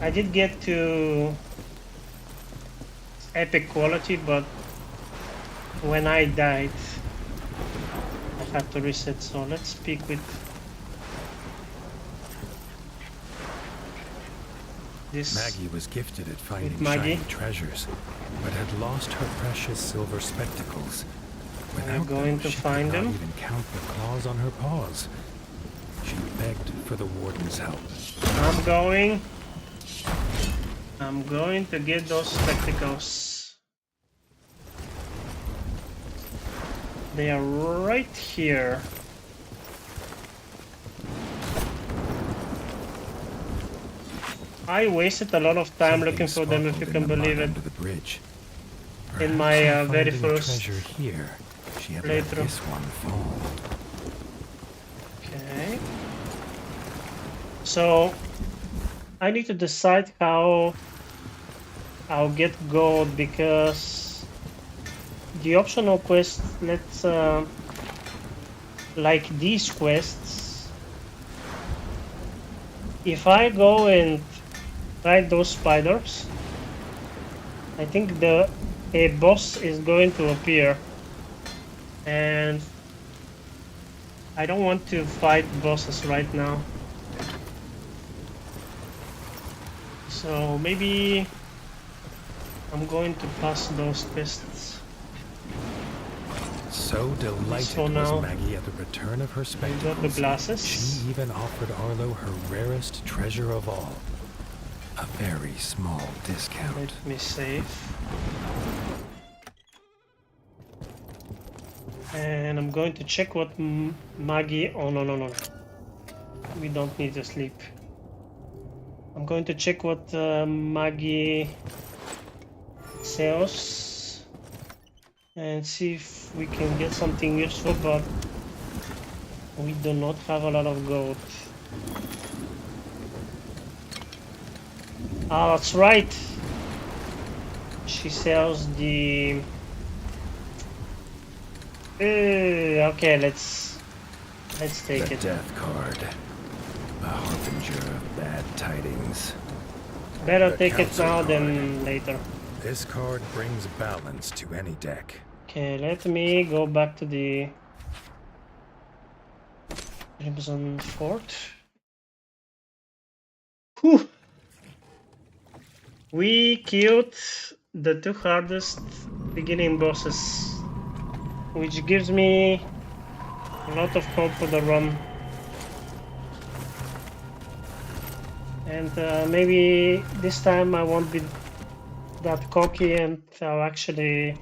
I did get to epic quality, but when I died, I had to reset. So let's speak with this. Maggie was gifted at finding shiny treasures, but had lost her precious silver spectacles. Without going to she find could not them. even count the claws on her paws. She begged for the warden's help. I'm going to get those spectacles. They are right here. I wasted a lot of time looking for them, if you can believe it. Under the bridge. In my Perhaps very finding a first treasure here, she had let playthrough. this one fall. Okay. So I need to decide how I'll get gold, because the optional quests, like these quests, if I go and fight those spiders, I think a boss is going to appear, and I don't want to fight bosses right now. So maybe I'm going to pass those quests. So delighted So was now Maggie at the return of her got the spectacles, glasses. she even offered Arlo her rarest treasure of all, a very small discount. Let me save. And I'm going to check what Maggie... Oh, no. We don't need to sleep. I'm going to check what Maggie sells and see if we can get something useful, but we do not have a lot of gold. Ah, that's right. She sells the... okay, let's take The it. death card, a harbinger of bad tidings. Better The take it council now card. than later. This card brings balance to any deck. Okay, let me go back to the Crimson Fort. Whew. We killed the 2 hardest beginning bosses, which gives me a lot of hope for the run. And maybe this time I won't be that cocky and I'll actually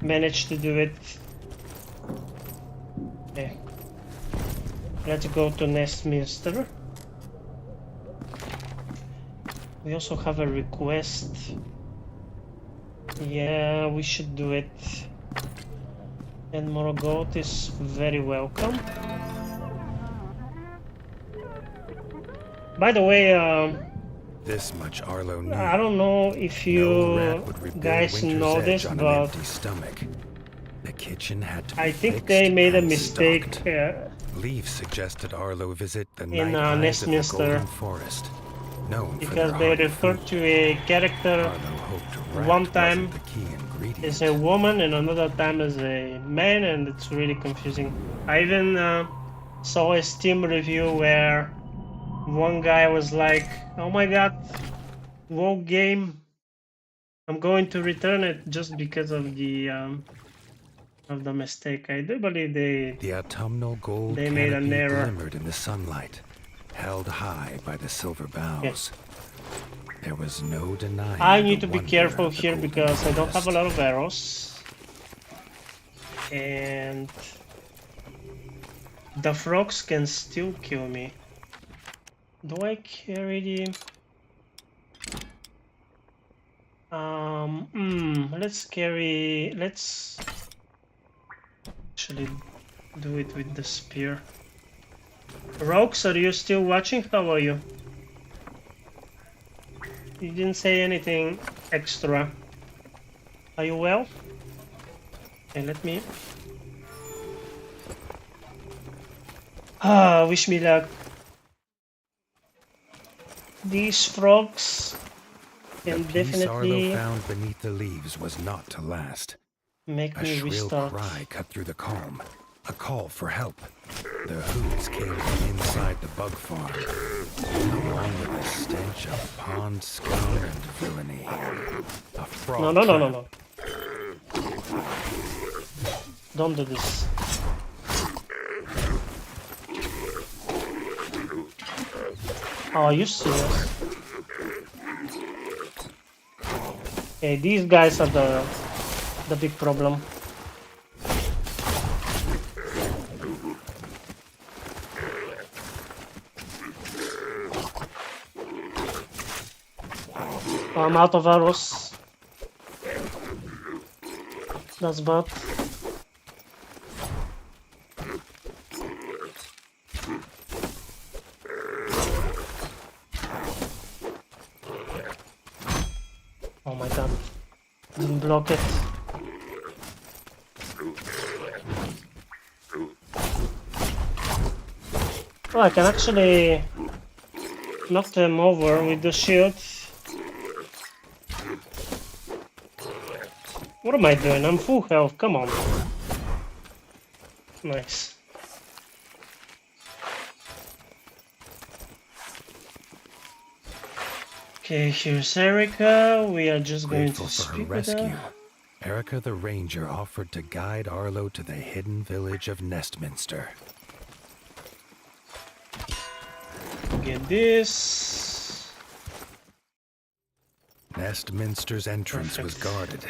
manage to do it. Okay. Let's go to Nestminster. We also have a request. Yeah, we should do it. And Morgoth is very welcome. By the way, This much Arlo knew. I don't know if No you rat would rebuild guys Winter's know Edge this, on an but empty stomach. The kitchen had to be I think fixed they made a and mistake stocked. Leaf suggested Arlo visit the in Night Eyes of the Nestminster, Golden Forest, known because for they their hearty referred food. to a character Arlo hoped rat one wasn't time the key ingredient. as a woman and another time as a man, and it's really confusing. I even saw a Steam review where one guy was like, "Oh my god, WoW game, I'm going to return it just because of the mistake." I do believe The autumnal gold they made an canopy error. glimmered in the sunlight, held high by the silver boughs. There was no denying I need the to be wonder careful of the here Golden because I don't have a Forest. lot of arrows. And the frogs can still kill me. Do I carry the... let's actually do it with the spear. Rox, are you still watching? How are you? You didn't say anything extra. Are you well? Okay, let me... wish me luck. These frogs can The peace Arlo definitely found beneath the leaves was not to last. make A me shrill restart. cry cut through the calm. A call for help. The hoots came from inside the bug farm, along with a stench of pond scum and villainy. A frog No, no, no, no, trap. no. Don't do this. Oh, are you serious? Okay, these guys are the big problem. I'm out of arrows. That's bad. Oh my god. Didn't block it. Oh, I can actually knock them over with the shield. What am I doing? I'm full health, come on. Nice. Okay, here's Erica. We are just going Grateful to for her speak with rescue, her. Erica the Ranger offered to guide Arlo to the hidden village of Nestminster. Get this. Nestminster's entrance was Perfect. guarded.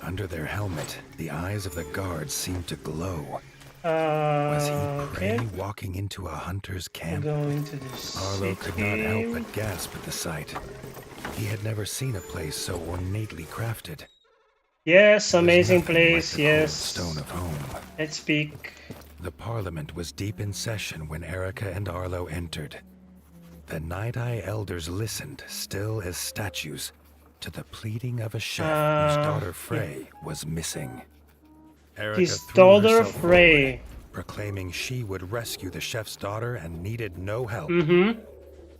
Under their helmet, the eyes of the guards seemed to glow. Was he prey Okay. walking into a hunter's We're camp? going to this Arlo could not help city. but gasp at the sight. He had never seen a place so ornately crafted. Yes, There was amazing nothing like place, the cold yes. stone of home. Let's speak. The Parliament was deep in session when Erica and Arlo entered. The Night Eye elders listened, still as statues, to the pleading of a chef whose daughter Frey was missing. Erica His threw daughter herself Frey. forward, proclaiming she would rescue the chef's daughter and needed no help. Mm-hmm.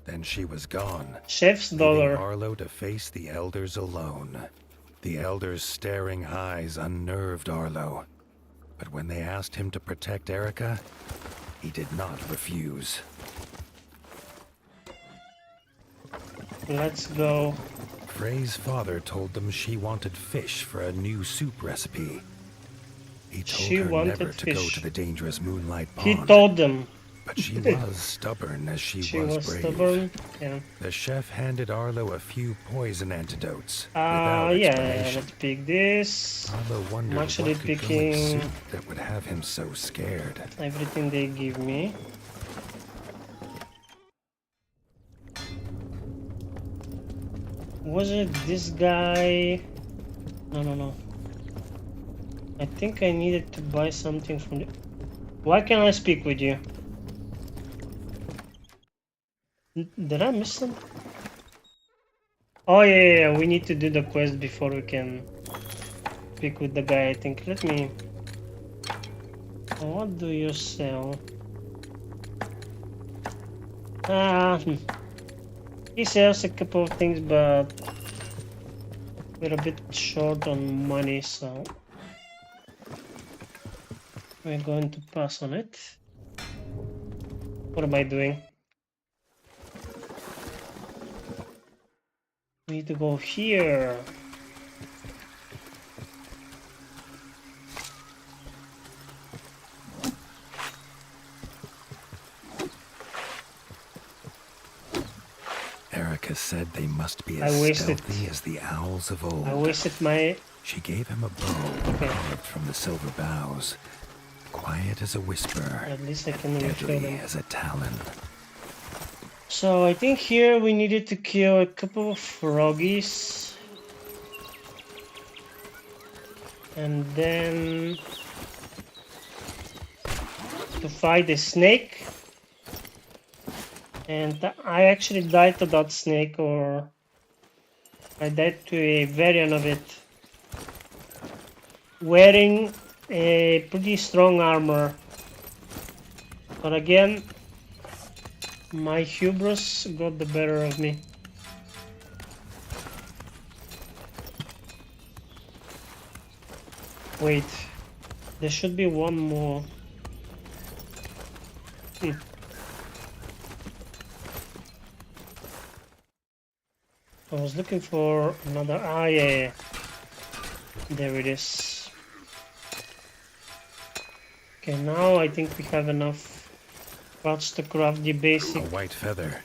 Then she was gone, Chef's leaving daughter. Arlo to face the elders alone. The elders' staring eyes unnerved Arlo. But when they asked him to protect Erica, he did not refuse. Let's go. Frey's father told them she wanted fish for a new soup recipe. He told She her wanted never to go fish. to the dangerous Moonlight He Pond. told them. But she was stubborn as she was brave. Stubborn. Yeah. The chef handed Arlo a few poison antidotes without Yeah, explanation. let's pick this. Arlo wondered I'm actually what could go in picking soup that would have him so scared. everything they give me. Was it this guy? No. I think I needed to buy something from the... Why can't I speak with you? Did I miss something? Oh yeah, we need to do the quest before we can speak with the guy, I think. Let me... What do you sell? He sells a couple of things, but we're a bit short on money, so we're going to pass on it. What am I doing? We need to go here. Erica said they must be I as wasted- stealthy as the owls of old. I wasted my... She gave him a bow carved from the silver boughs, quiet as a whisper, At least I can refill deadly them. as a talon. So I think here we needed to kill a couple of froggies. And then to fight a snake. And I actually died to that snake, or I died to a variant of it, wearing a pretty strong armor. But again, my hubris got the better of me. Wait, there should be one more. I was looking for another. Ah, yeah. There it is. Okay, now I think we have enough parts to craft the A basic, white feather.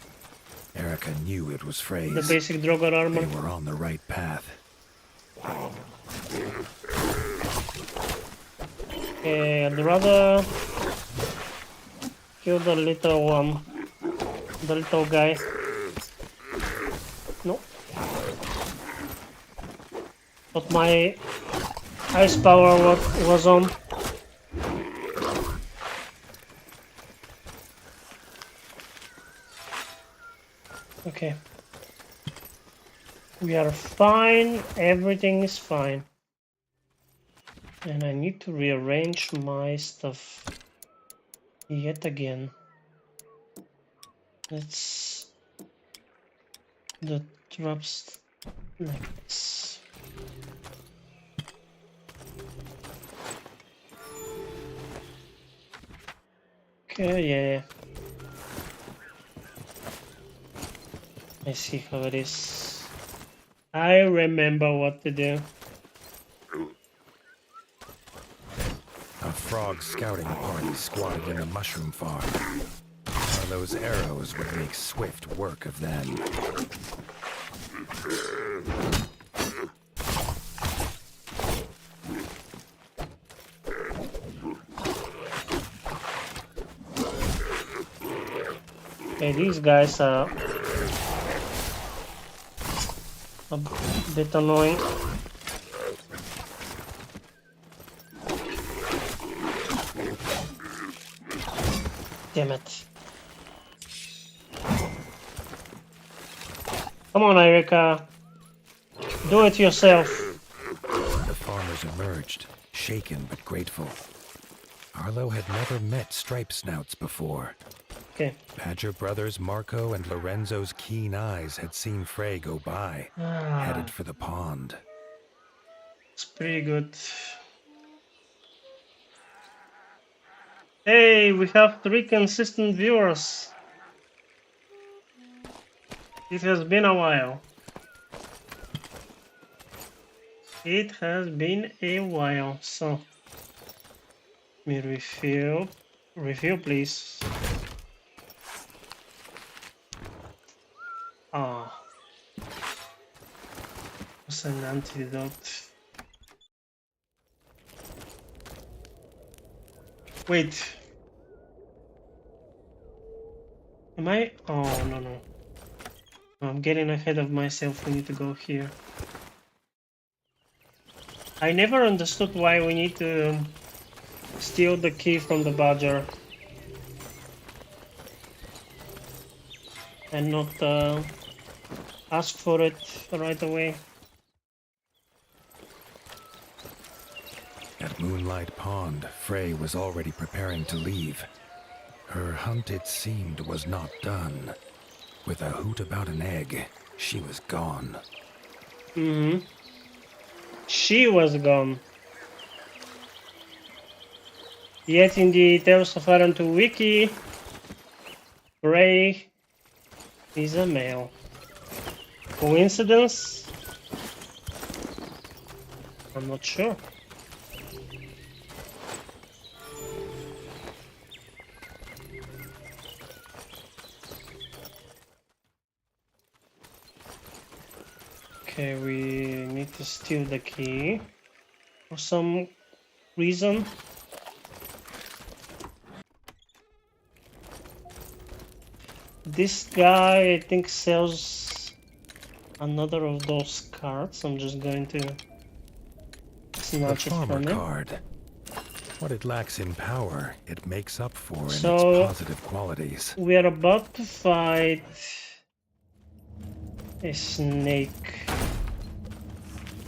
Erica knew it was Frey's. the basic Drogon armor. They were on the right path. Okay, I'd rather kill the little one, the little guy. No. But my ice power was on. Okay. We are fine. Everything is fine. And I need to rearrange my stuff yet again. Let's the traps like this. Okay, yeah. I see how it is. I remember what to do. A frog scouting party squatted in the mushroom farm. Arlo's arrows would make swift work of them. Okay, these guys are a bit annoying. Damn it. Come on, Erica. Do it yourself. The farmers emerged, shaken but grateful. Arlo had never met stripe snouts before. Okay. Badger brothers Marco and Lorenzo's keen eyes had seen Frey go by, headed for the pond. It's pretty good. Hey, we have 3 consistent viewers. It has been a while. It has been a while, so let me refill. Refill, please. Ah, what's an antidote? Wait. Am I? Oh, no, no. I'm getting ahead of myself. We need to go here. I never understood why we need to steal the key from the badger and not ask for it right away. At Moonlight Pond, Frey was already preparing to leave. Her hunt, it seemed, was not done. With a hoot about an egg, she was gone. Mm-hmm. She was gone. Yet in the Tales of Iron 2 wiki, Frey is a male. Coincidence? I'm not sure. Okay, we need to steal the key for some reason. This guy, I think, sells another of those cards. I'm just going to The snatch it farmer from him. card. What it lacks in power, it makes up for in So- its positive qualities. We are about to fight a snake.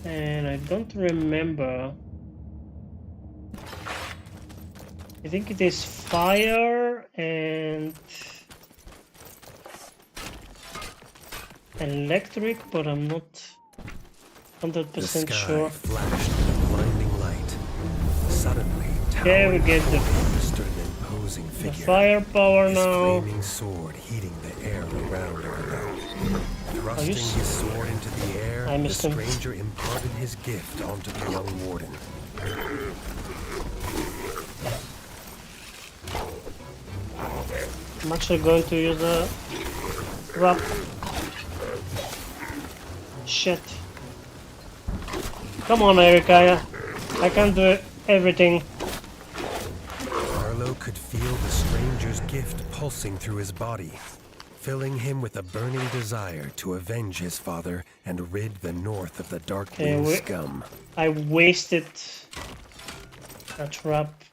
And I don't remember. I think it is fire and electric, but I'm not The 100% sky sure. flashed with blinding light. Suddenly, There we towering get the- forward stood an imposing The figure. firepower His now. flaming sword heating the air around Arlo. Thrusting s- his sword into the air, I the missed him. stranger imparted his gift onto the young warden. I'm actually going to use a rock. Shit. Come on, Erika. I can't do everything. Arlo could feel the stranger's gift pulsing through his body, filling him with a burning desire to avenge his father and rid the north of the Darkwing we- scum. I wasted a trap.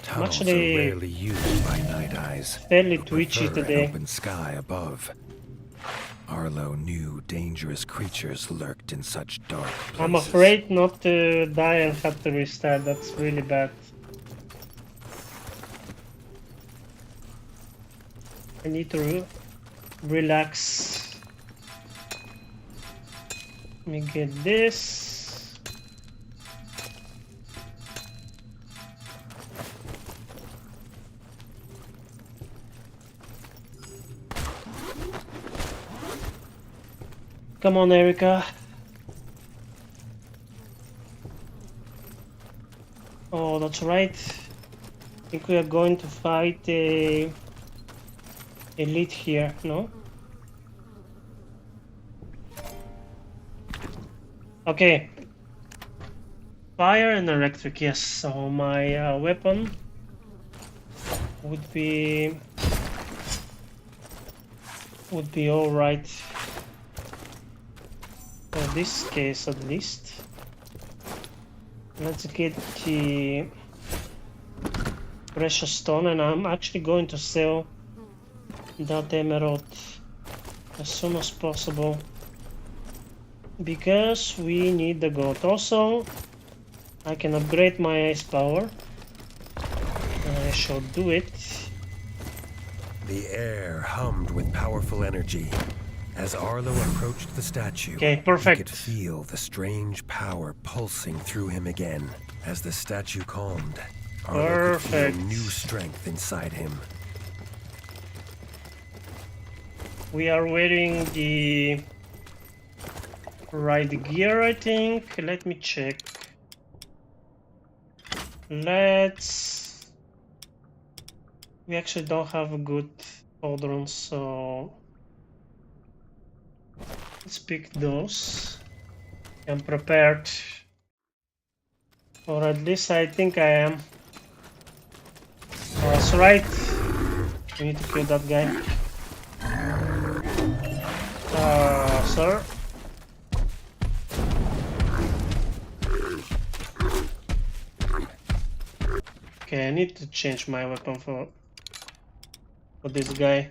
Tunnels actually are rarely used by Night Eyes, fairly who twitchy prefer today. an open sky above. Arlo knew dangerous creatures lurked in such dark places. I'm afraid not to die and have to restart. That's really bad. I need to relax. Let me get this. Come on, Erika. Oh, that's right. I think we are going to fight a elite here, no? Okay. Fire and electric, yes. So my weapon would be all right for this case at least. Let's get the precious stone, and I'm actually going to sell that emerald as soon as possible because we need the gold. Also, I can upgrade my ice power, and I shall do it. The air hummed with powerful energy. As Arlo approached the statue, Okay, he perfect. could feel the strange power pulsing through him again. As the statue calmed, Arlo could feel Perfect. new strength inside him. We are wearing the right gear, I think. Let me check. We actually don't have a good cauldron, so let's pick those. I'm prepared. Or at least I think I am. Oh, that's right. We need to kill that guy. Sir. Okay, I need to change my weapon for this guy.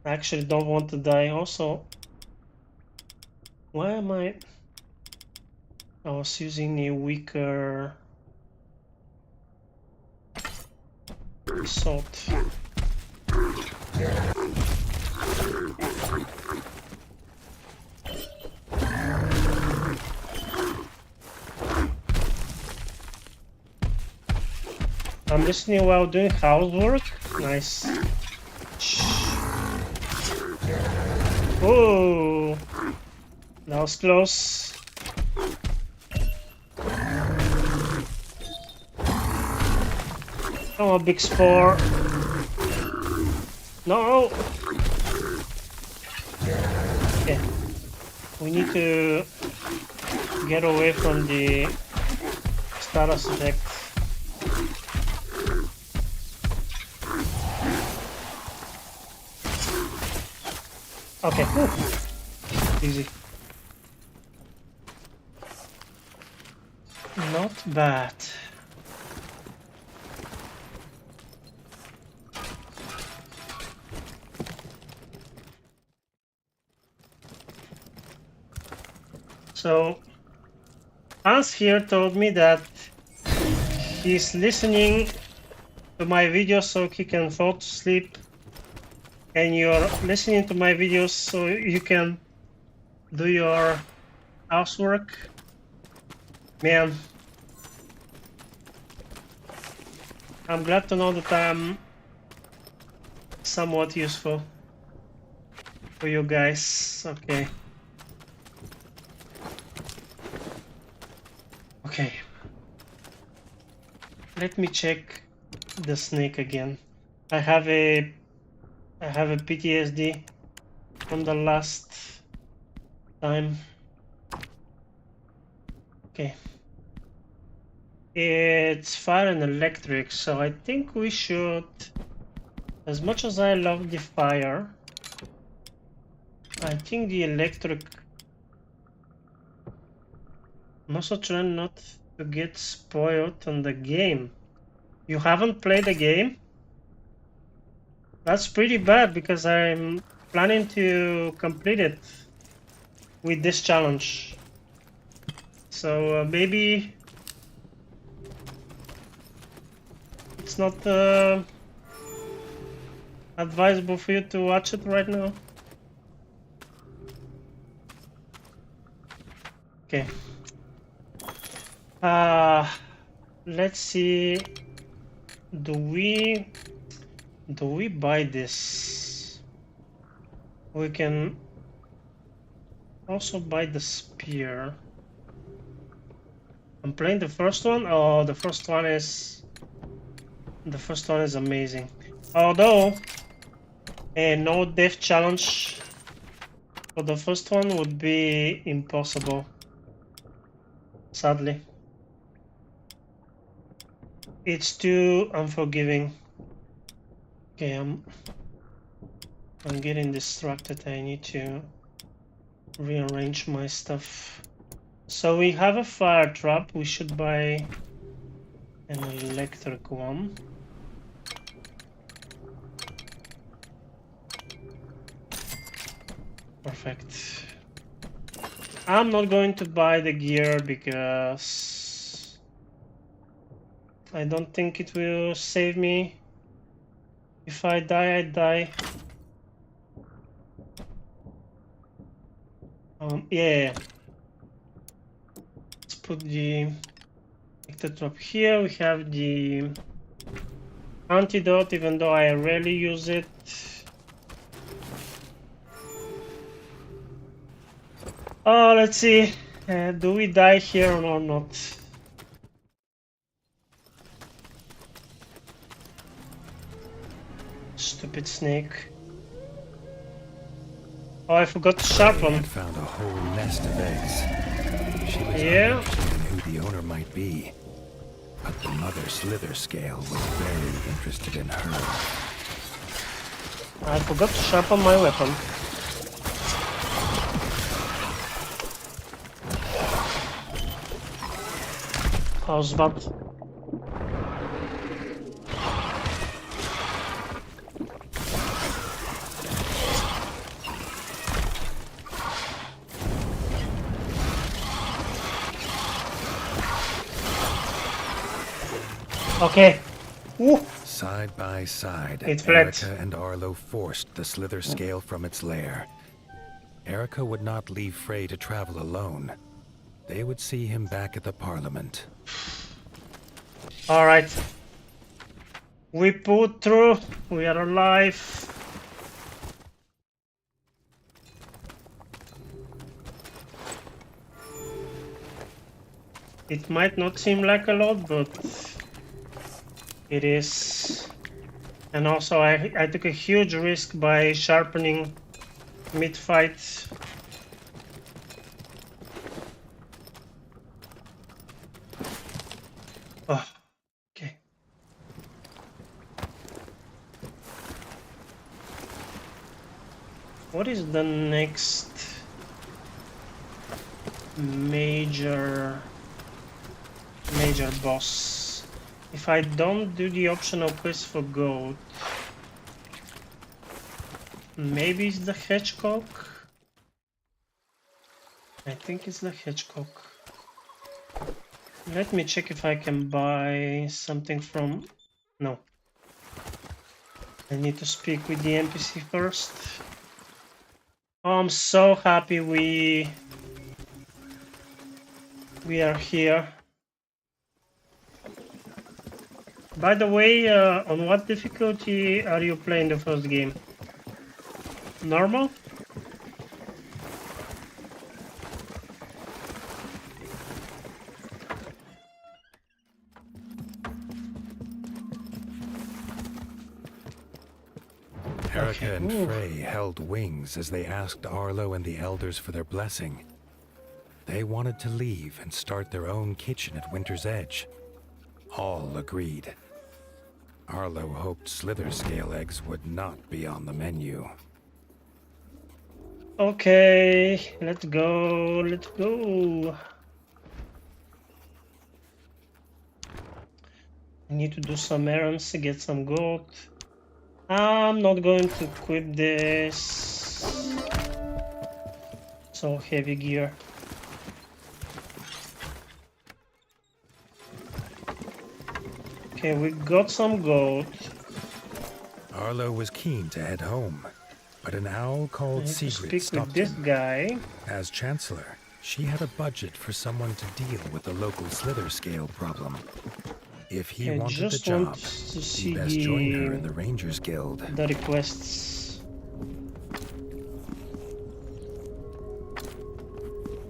I actually don't want to die also. Why am I was using a weaker assault. I'm listening while doing housework. Nice. Oh, that was close. Oh, a big spore. No. Okay. We need to get away from the status effect. Okay. Whew. Easy. Not bad. So, Hans here told me that he's listening to my videos so he can fall to sleep, and you're listening to my videos so you can do your housework. Man, I'm glad to know that I'm somewhat useful for you guys. Okay. Okay. Let me check the snake again. I have a PTSD from the last time. Okay. It's fire and electric, so I think we should, as much as I love the fire, I think the electric, I'm also trying not to get spoiled on the game. You haven't played the game? That's pretty bad because I'm planning to complete it with this challenge. So maybe it's not advisable for you to watch it right now. Okay. Let's see. Do we buy this? We can also buy the spear. I'm playing the first one. Oh, the first one is amazing. Although a no death challenge for the first one would be impossible, sadly. It's too unforgiving. Okay, I'm getting distracted. I need to rearrange my stuff. So we have a fire trap. We should buy an electric one. Perfect. I'm not going to buy the gear because I don't think it will save me. If I die, I die. Yeah. Let's put the Connected up here, we have the antidote, even though I rarely use it. Oh, let's see. Do we die here or not? Stupid snake. Oh, I forgot to They sharpen. had found a whole nest of eggs. She was Yeah. uninterested in who the owner might be, but the mother slither scale was very interested in her. I forgot to sharpen my weapon. How's that? Okay. Ooh. Side by side, It fled. Erica and Arlo forced the slither scale from its lair. Erica would not leave Frey to travel alone. They would see him back at the Parliament. Alright. We pulled through. We are alive. It might not seem like a lot, but it is. And also I took a huge risk by sharpening mid-fight. Oh, okay. What is the next major boss? If I don't do the optional quest for gold, maybe it's the hedgehog? I think it's the hedgehog. Let me check if I can buy something from... No. I need to speak with the NPC first. Oh, I'm so happy we are here. By the way, on what difficulty are you playing the first game? Normal? Erica and Ooh. Frey held wings as they asked Arlo and the elders for their blessing. They wanted to leave and start their own kitchen at Winter's Edge. All agreed. Arlo hoped slither scale eggs would not be on the menu. Okay, let's go, let's go. I need to do some errands to get some gold. I'm not going to equip this. So heavy gear. Okay, we got some gold. Arlo was keen to head home, but an owl I called need to Sigrid speak with stopped this him. guy. As Chancellor, she had a budget for someone to deal with the local slither scale problem. If he I wanted the just job, want to he see best join her in the Rangers Guild. the requests.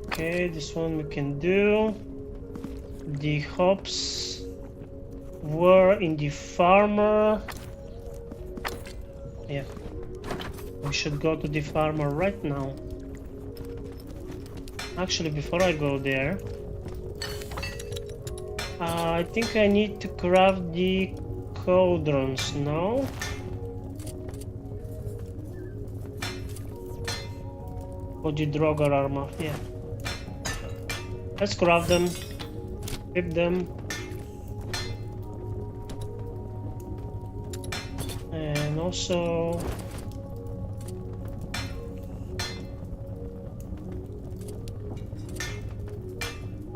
Okay, this one we can do. The hops were in the farmer. Yeah, we should go to the farmer right now. Actually, before I go there, I think I need to craft the cauldrons, no? Or the Draugr armor, yeah. Let's craft them, equip them. And also...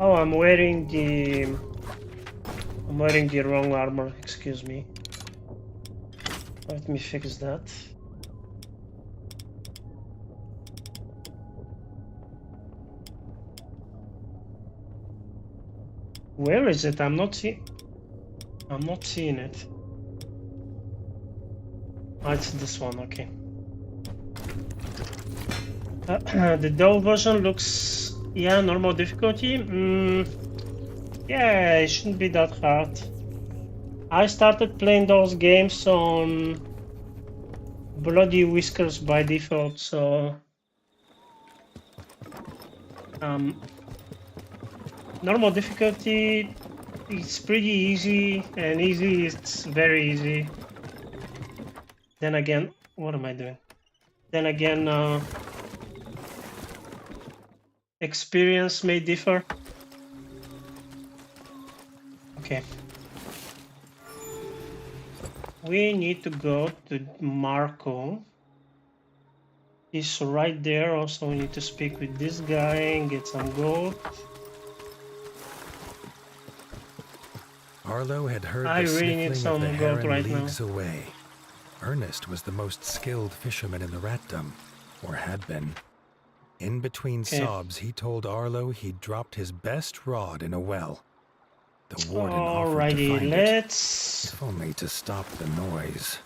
Oh, I'm wearing the wrong armor, excuse me. Let me fix that. Where is it? I'm not seeing it. Oh, it's this one, okay. The dull version looks, yeah, normal difficulty. Yeah, it shouldn't be that hard. I started playing those games on Bloody Whiskers by default, so normal difficulty, it's pretty easy, and easy, it's very easy. Then again, what am I doing? Then again, experience may differ. Okay. We need to go to Marco. He's right there. Also, we need to speak with this guy and get some gold. Arlo had heard I the really need sniffling of the some gold heron right now. leagues away. Ernest was the most skilled fisherman in the ratdom, or had been. In between Okay. sobs, he told Arlo he'd dropped his best rod in a well. The warden offered to Alrighty, find let's... it, if only to stop the noise.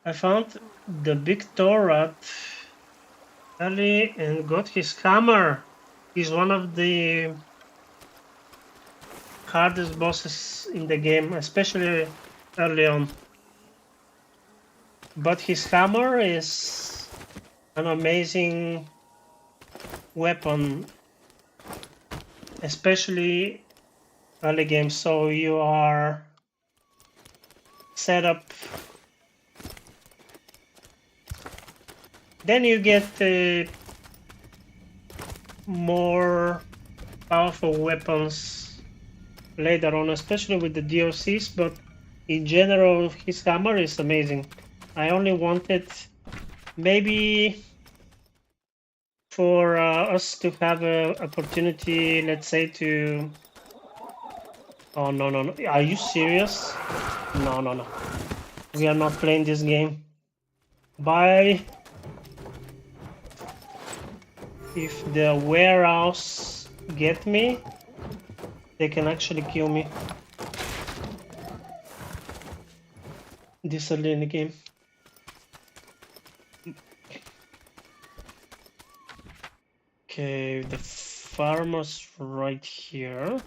I found the big Torat early and got his hammer. He's one of the hardest bosses in the game, especially early on. But his hammer is an amazing weapon, especially early game. So you are set up, then you get more powerful weapons later on, especially with the DLCs, but in general his hammer is amazing. I only wanted maybe for us to have an opportunity, let's say, to... Oh, no, no, no. Are you serious? No, no, no. We are not playing this game. Bye. If the warehouse get me, they can actually kill me this early in the game. Okay, the farmer's right here.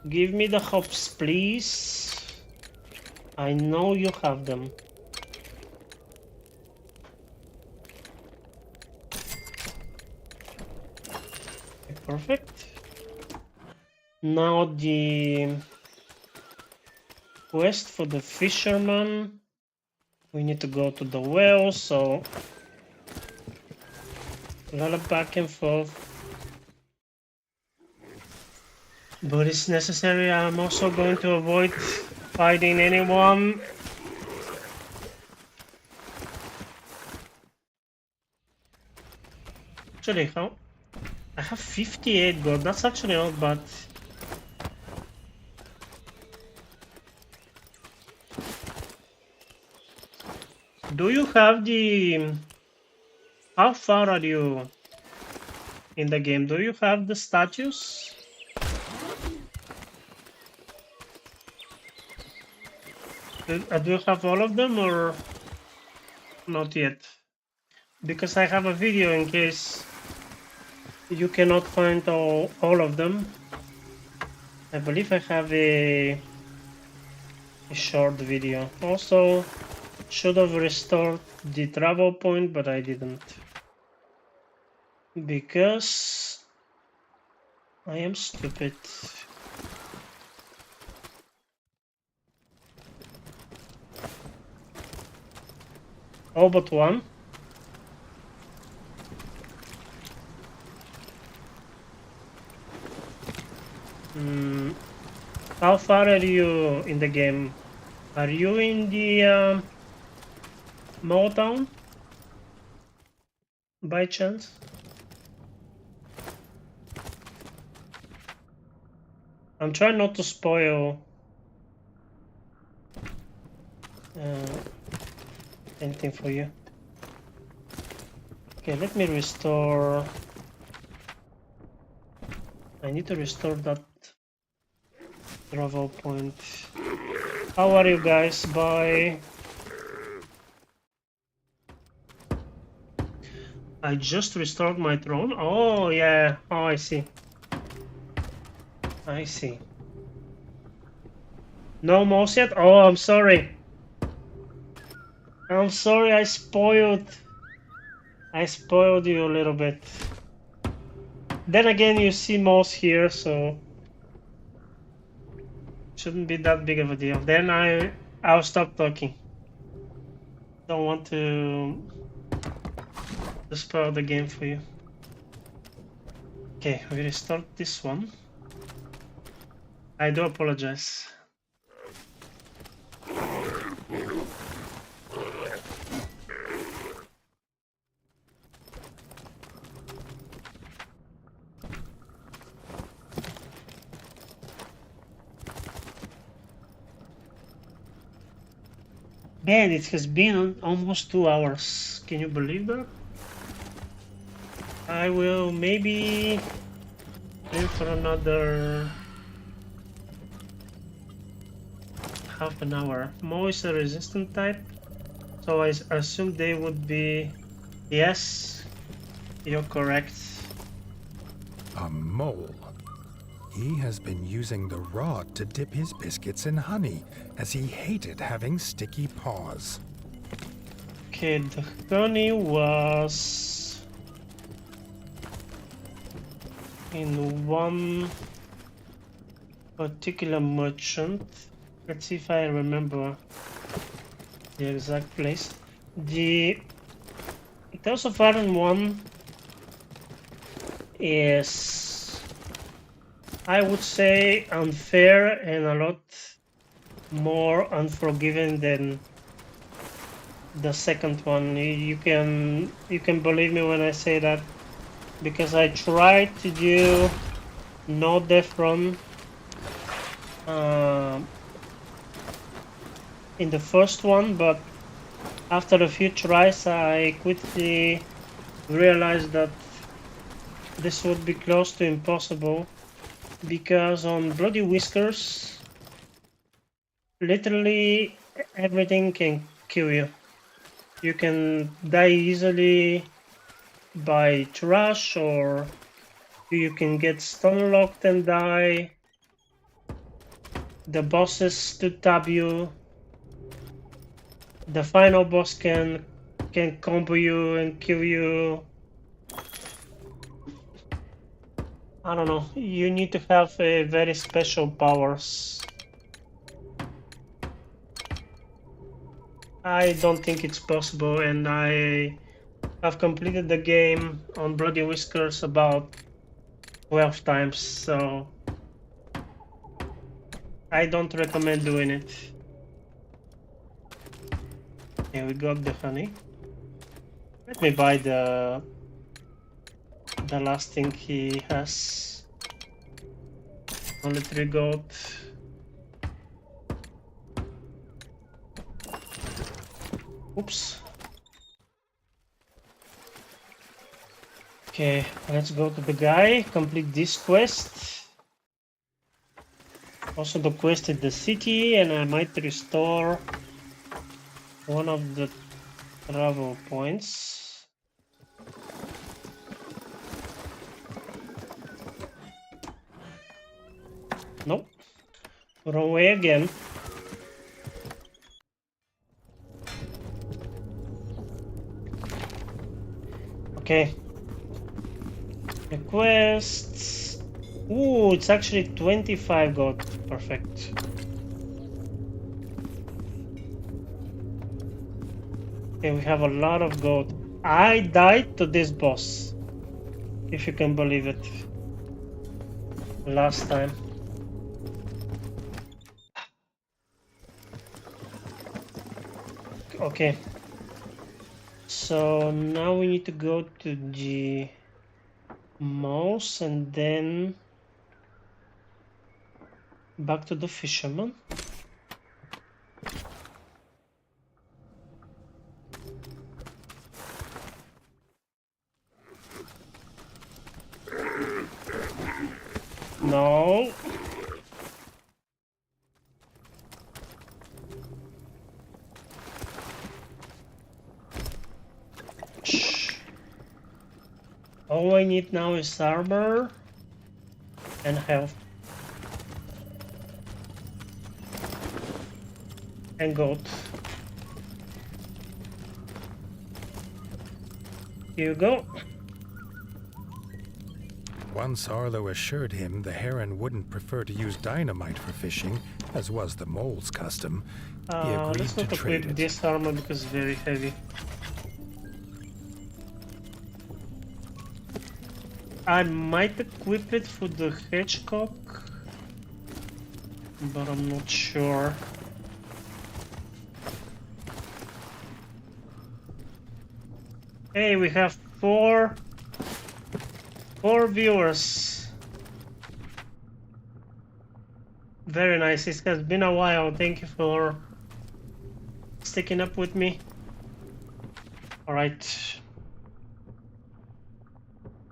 Give me the hops, please. I know you have them. Okay, perfect. Now the quest for the fisherman. We need to go to the well, so a lot of back and forth. But it's necessary. I'm also going to avoid fighting anyone. Actually, how? I have 58 gold. That's actually not bad. Do you have the... How far are you in the game? Do you have the statues? Do you have all of them or not yet? Because I have a video in case you cannot find all of them. I believe I have a short video. Also, should have restored the travel point, but I didn't. Because I am stupid. All but one. How far are you in the game? Are you in the Motown? By chance? I'm trying not to spoil anything for you. Okay, let me restore I need to restore that travel point. How are you guys? Bye. I just restored my throne. Oh yeah. Oh, I see. I see. No mouse yet? Oh, I'm sorry. I'm sorry, I spoiled you a little bit. Then again, you see mouse here, so shouldn't be that big of a deal. Then I'll stop talking. Don't want to spoil the game for you. Okay, we restart this one. I do apologize. Man, it has been almost 2 hours. Can you believe that? I will maybe aim for another half an hour. Mo is a resistant type, so I assume they would be... Yes, you're correct. A mole. He has been using the rod to dip his biscuits in honey, as he hated having sticky paws. Okay, the honey was in one particular merchant. Let's see if I remember the exact place. The Tales of Iron 1 is, I would say, unfair and a lot more unforgiving than the second one. You can believe me when I say that, because I tried to do no death run in the first one, but after a few tries I quickly realized that this would be close to impossible, because on Bloody Whiskers literally everything can kill you. You can die easily by trash, or you can get stun locked and die. The bosses to tab you. The final boss can combo you and kill you. I don't know. You need to have a very special powers. I don't think it's possible, and I have completed the game on Bloody Whiskers about 12 times, so I don't recommend doing it. Okay, we got the honey. Let me buy the last thing he has. Only 3 gold. Oops. Okay, let's go to the guy, complete this quest. Also the quest in the city, and I might restore one of the travel points. Nope. Wrong way again. Okay. Requests. Ooh, it's actually 25 gold. Perfect. Okay, we have a lot of gold. I died to this boss, if you can believe it, last time. Okay. So now we need to go to the mouse and then back to the fisherman. No. Shh. All I need now is armor and health. And goat. Here you go. Once Arlo assured him the heron wouldn't prefer to use dynamite for fishing, as was the mole's custom, he agreed Let's to not trade equip it. this armor because it's very heavy. I might equip it for the hedgehog, but I'm not sure. Hey, we have four viewers. Very nice. It has been a while. Thank you for sticking up with me. All right.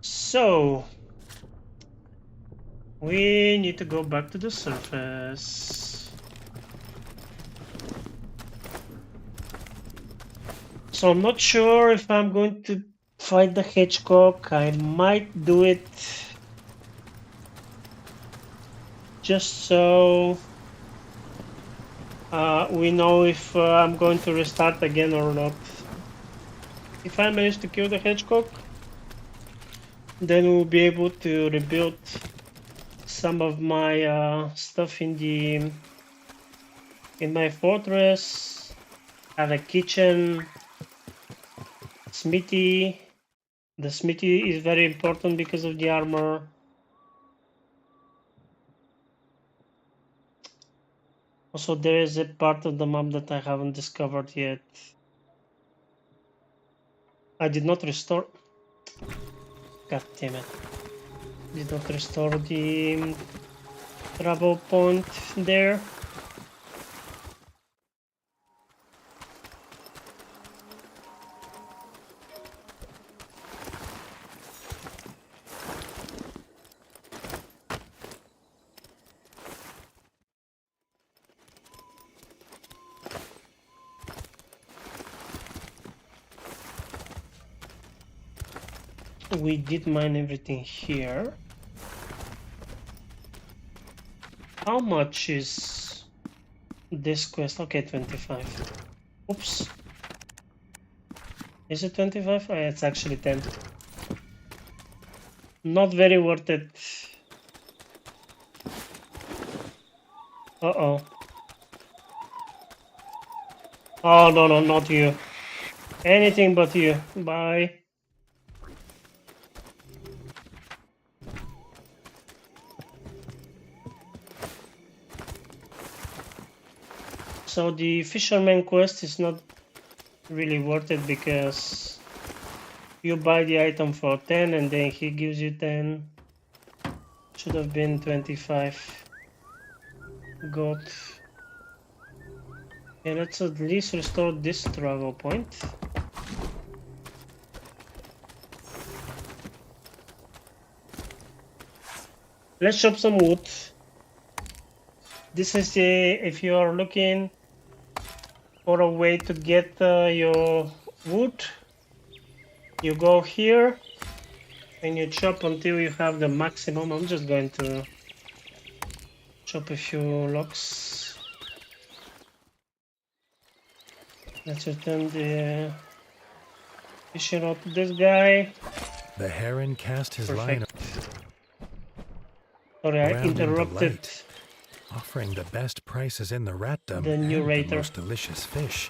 So we need to go back to the surface. So I'm not sure if I'm going to fight the hedgehog. I might do it just so we know if I'm going to restart again or not. If I manage to kill the hedgehog, then we'll be able to rebuild some of my stuff in my fortress. Have a kitchen, smithy. The smithy is very important because of the armor. Also, there is a part of the map that I haven't discovered yet. I did not restore. God damn it. Did not restore the travel point there. We did mine everything here. How much is this quest? Okay, 25. Oops. Is it 25? It's actually 10. Not very worth it. Uh-oh. Oh, no, no, not you. Anything but you. Bye. So the fisherman quest is not really worth it because you buy the item for 10 and then he gives you 10. Should have been 25. Got. Okay, let's at least restore this travel point. Let's chop some wood. This is if you are looking for a way to get your wood, you go here and you chop until you have the maximum. I'm just going to chop a few logs. Let's return the fishing rod to this guy. The heron cast his line Perfect. Sorry, I around in interrupted. delight, offering the best prices in the ratdom The and the narrator. most delicious fish.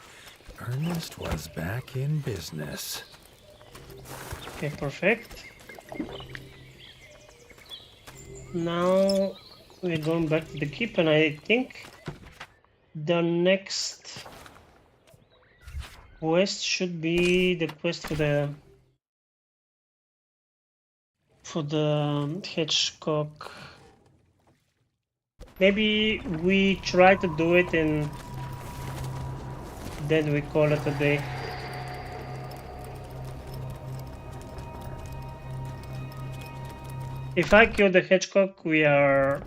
Ernest was back in business. Okay, perfect. Now we're going back to the keep, and I think the next quest should be the quest for the hedgehog. Maybe we try to do it and then we call it a day. If I kill the hedgehog, we are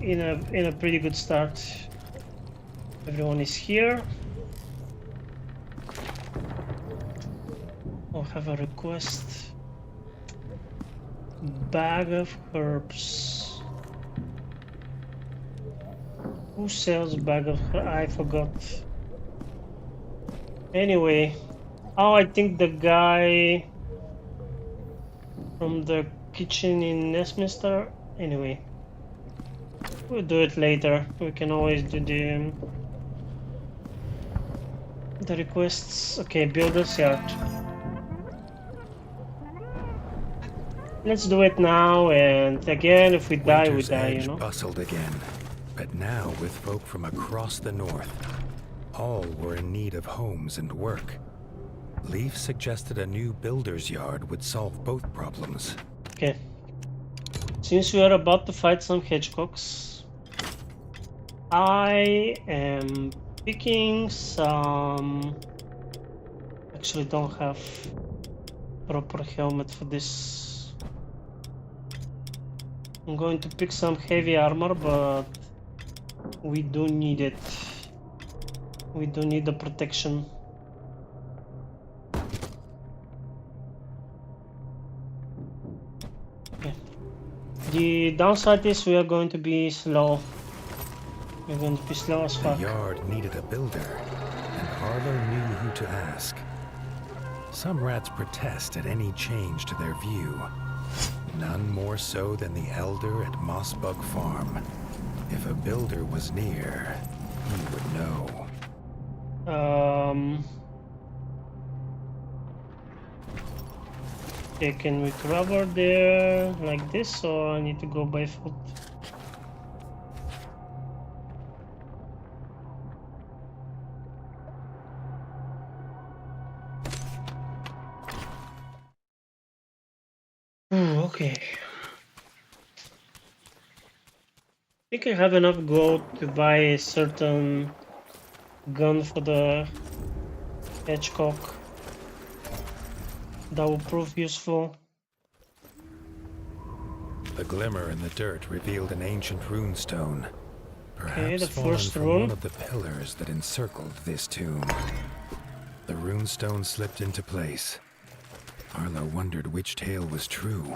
in a pretty good start. Everyone is here. I'll have a request. Bag of herbs. Who sells bag of herbs? I forgot. Anyway, oh, I think the guy from the kitchen in Nestminster. Anyway, we'll do it later. We can always do the requests. Okay, builder's yard. Let's do it now, and again, if we die, we Winter's die, Edge you know? bustled again, but now with folk from across the north. All were in need of homes and work. Leaf suggested a new builder's yard would solve both problems. Okay. Since we are about to fight some hedgehogs, I am picking some... Actually, don't have proper helmet for this. I'm going to pick some heavy armor, but we do need it. We do need the protection. Okay. The downside is we are going to be slow. We're going to be slow as fuck. The yard needed a builder, and Arlo knew who to ask. Some rats protest at any change to their view. None more so than the elder at Mossbug Farm. If a builder was near, he would know. Okay, can we travel there like this, or I need to go by foot? Okay. I think I have enough gold to buy a certain gun for the hedgehog. That will prove useful. The glimmer in the dirt revealed an ancient runestone, perhaps the fallen first from rune. one of the pillars that encircled this tomb. The runestone slipped into place. Arlo wondered which tale was true.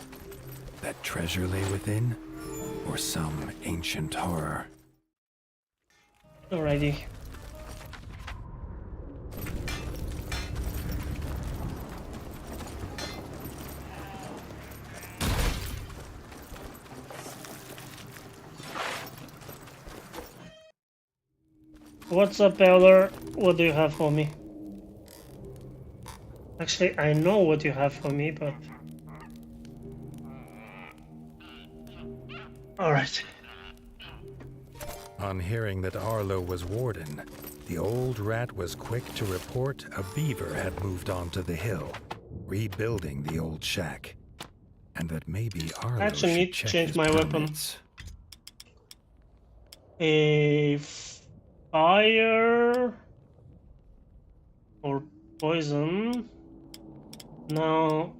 That treasure lay within, or some ancient horror. Alrighty. What's up, Elder? What do you have for me? Actually, I know what you have for me, but... Alright. On hearing that Arlo was warden, the old rat was quick to report a beaver had moved onto the hill, rebuilding the old shack. And that maybe Arlo I actually should need to check change his my weapon. permits. A fire or poison. Now,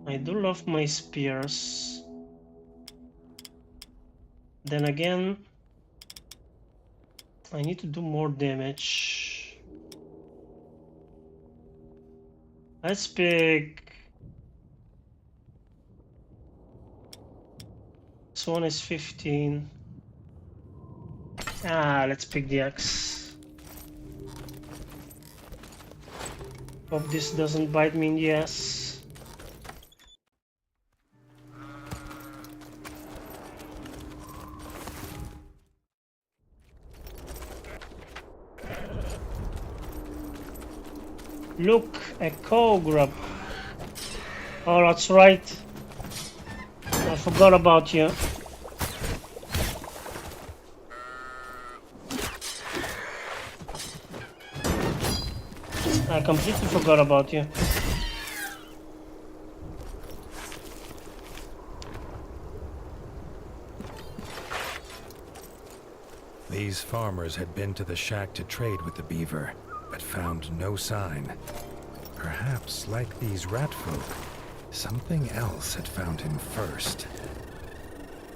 I do love my spears. Then again, I need to do more damage. Let's pick... This one is 15. Let's pick the axe. Hope this doesn't bite me in the ass. Look, a cow grub. Oh, that's right. I forgot about you. I completely forgot about you. These farmers had been to the shack to trade with the beaver, but found no sign. Perhaps, like these rat folk, something else had found him first.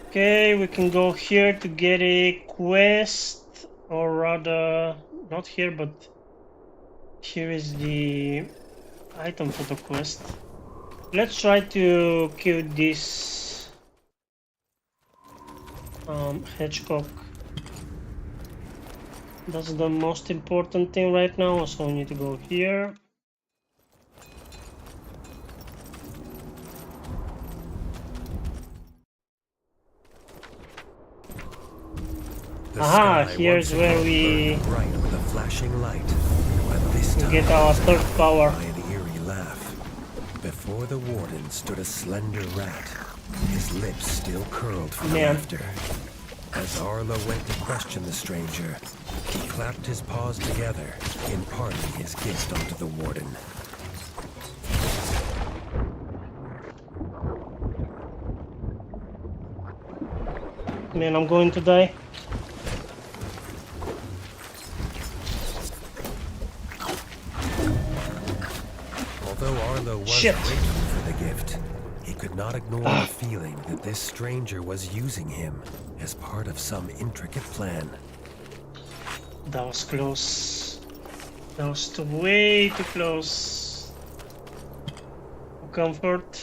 Okay, we can go here to get a quest, or rather, not here, but here is the item for the quest. Let's try to kill this hedgehog. That's the most important thing right now, so we need to go here. Aha, here's where we bright with a flashing light, but this time get our third power. by an eerie laugh. Before the warden stood a slender rat, his lips still curled from Man. laughter. As Arlo went to question the stranger, he clapped his paws together, imparting his gift onto the warden. Man, I'm going to die. Although Arlo was Shit. grateful for the gift, he could not ignore the feeling that this stranger was using him as part of some intricate plan. That was close. That was way too close. Comfort.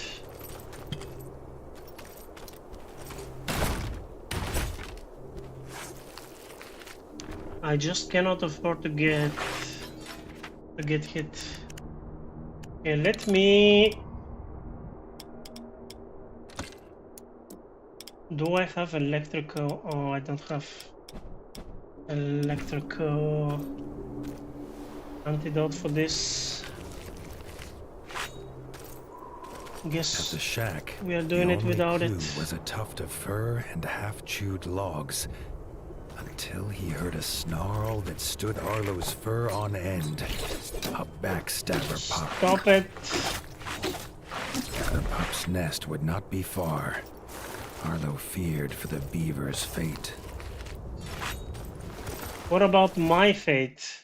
I just cannot afford to get hit. Okay, let me. Do I have electrical? Oh, I don't have electrical antidote for this. At Guess the shack, we are doing the it only without clue it. was a tuft of fur and half-chewed logs, until he heard a snarl that stood Arlo's fur on end. A backstabber pup. Stop it. The pup's nest would not be far. Arlo feared for the beaver's fate. What about my fate?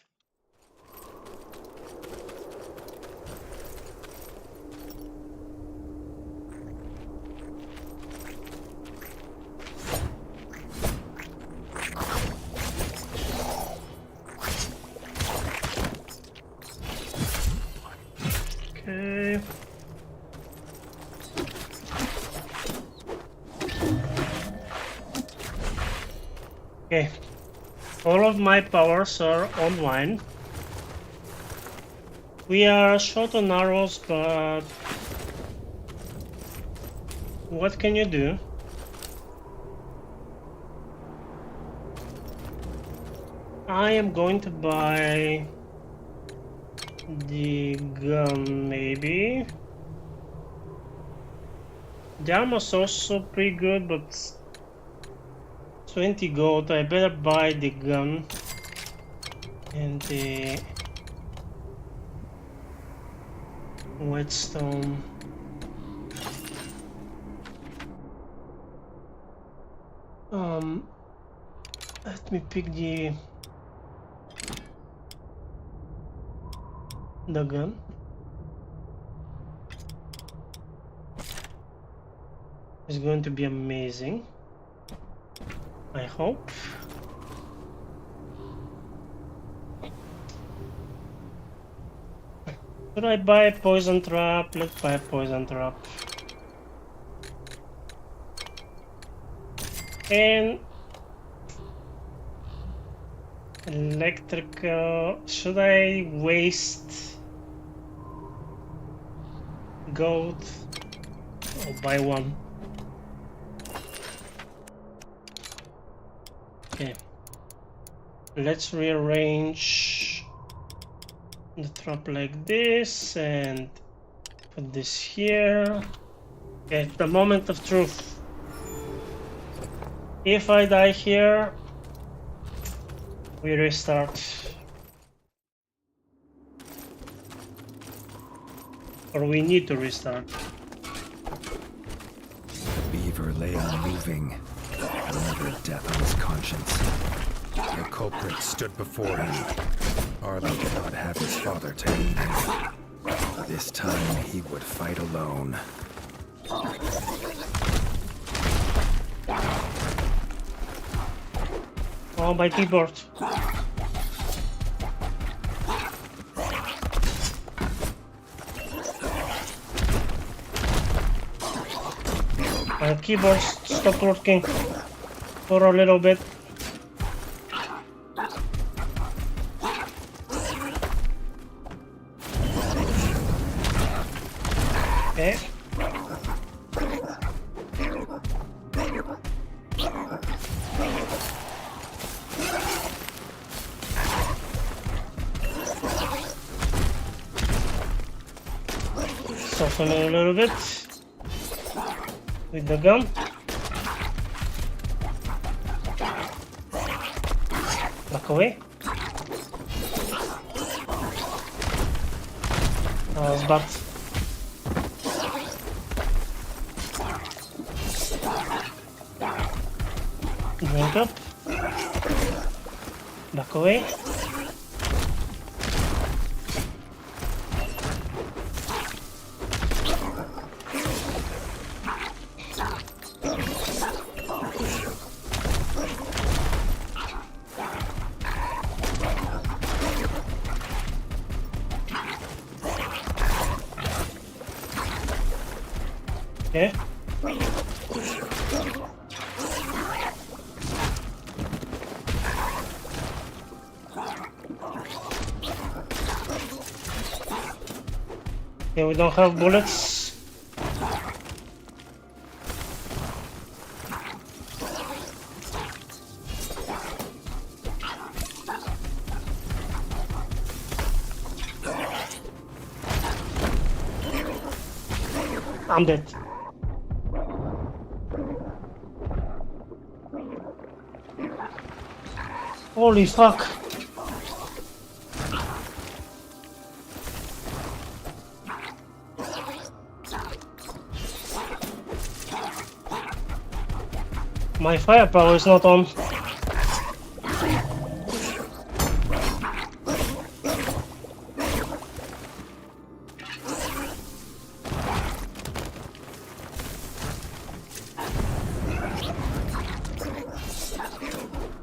Okay. Okay. All of my powers are online. We are short on arrows, but what can you do? I am going to buy the gun, maybe. The armor's also pretty good, but 20 gold. I better buy the gun and the whetstone. Let me pick the gun. It's going to be amazing, I hope. Should I buy a poison trap? Let's buy a poison trap. And electrical. Should I waste gold or buy one? Okay, let's rearrange the trap like this and put this here. Okay, the moment of truth. If I die here, we restart. Or we need to restart. The beaver lay unmoving, another death on his conscience. The culprit stood before him. Arlo did not have his father to aid him. This time he would fight alone. Oh, my keyboard. My keyboard stopped working for a little bit. Okay. Soften it a little bit with the gun. Back away. That was bad. Drink up. Back away. Okay. Okay, we don't have bullets. I'm dead. Holy fuck. My firepower is not on.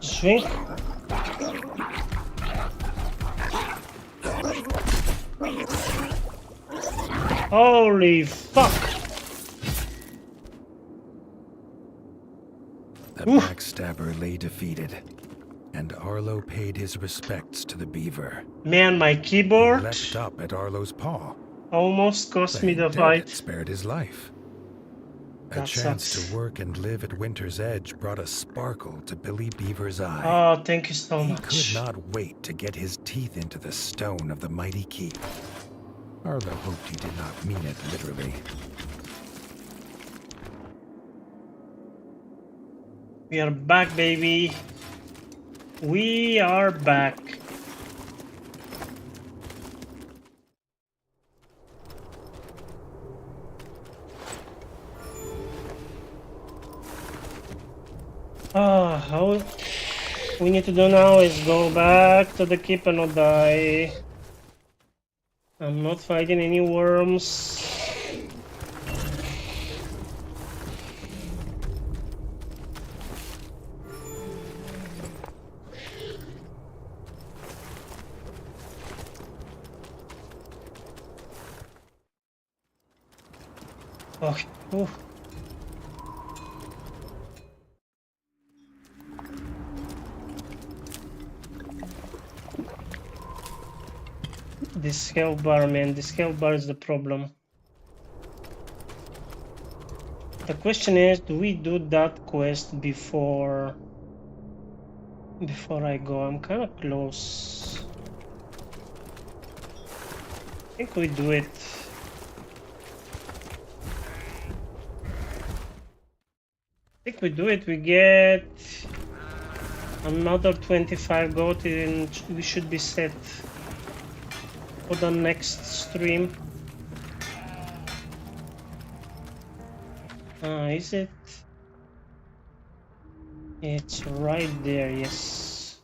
Shrink. Holy fuck! The backstabber lay defeated, and Arlo paid his respects to the beaver. Man, my He keyboard leapt up at Arlo's paw, almost cost but me the instead fight. it spared his life. A That chance sucks. to work and live at Winter's Edge brought a sparkle to Billy Beaver's eye. Oh, thank you so He much. could not wait to get his teeth into the stone of the mighty keep. Arlo hoped he did not mean it literally. We are back, baby. We are back. All we need to do now is go back to the keep and not die. I'm not fighting any worms. Okay. Ooh. This health bar, man, this health bar is the problem. The question is, do we do that quest before I go? I'm kind of close. I think we do it. We get another 25 gold and we should be set for the next stream. Is it? It's right there, yes.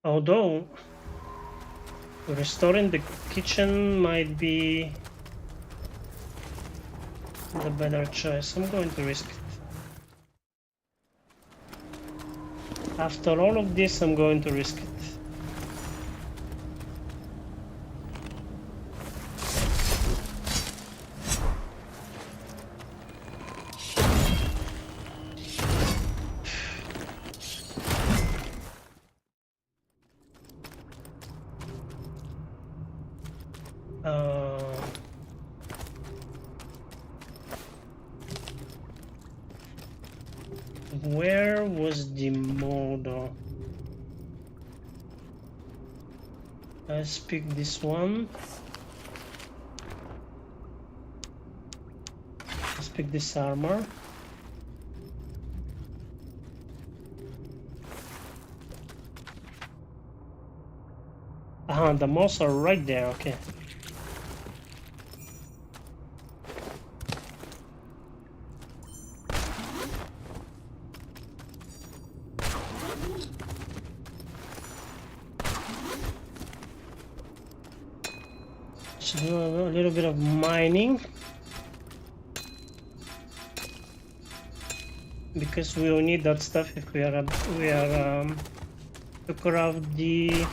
Although restoring the kitchen might be the better choice. I'm going to risk it. After all of this, I'm going to risk it. Where was the model? Let's pick this one. Let's pick this armor. The mods are right there, okay. Let's do a little bit of mining. Because we will need that stuff if we are to craft the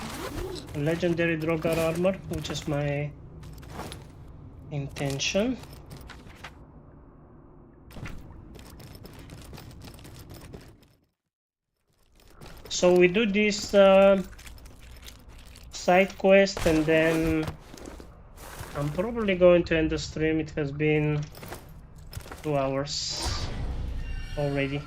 legendary Drogar armor, which is my intention. So we do this side quest and then I'm probably going to end the stream. It has been 2 hours already.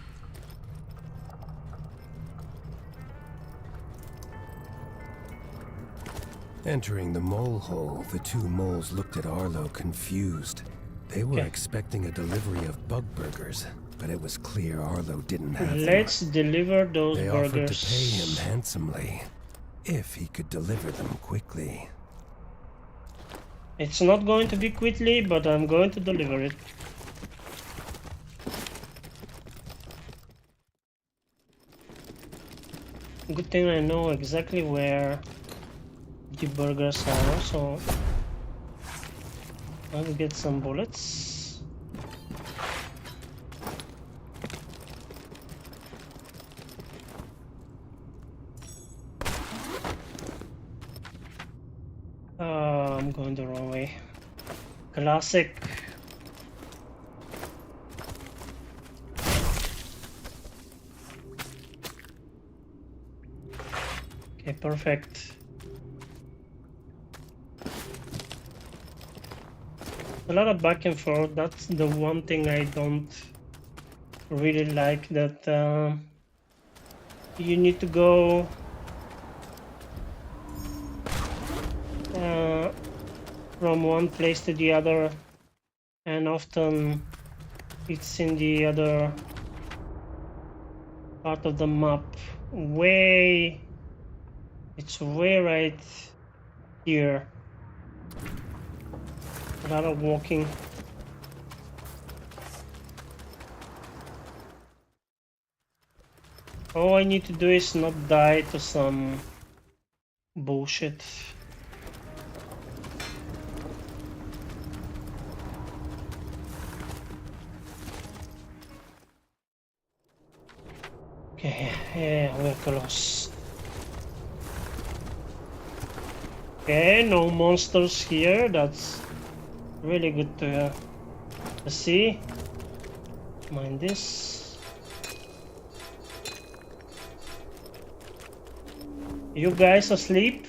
Entering the mole hole, the two moles looked at Arlo confused. They were expecting a delivery of bug burgers, but it was clear Arlo didn't have them. Let's deliver those They burgers. offered to pay him handsomely, if he could deliver them quickly. It's not going to be quickly, but I'm going to deliver it. Good thing I know exactly where the burgers are, so I'll get some bullets. I'm going the wrong way. Classic. Okay, perfect. A lot of back and forth. That's the one thing I don't really like, that you need to go from one place to the other, and often it's in the other part of the map. It's way right here. A lot of walking. All I need to do is not die to some bullshit. Okay, yeah, we're close. Okay, no monsters here. That's really good to see. Mind this. You guys asleep?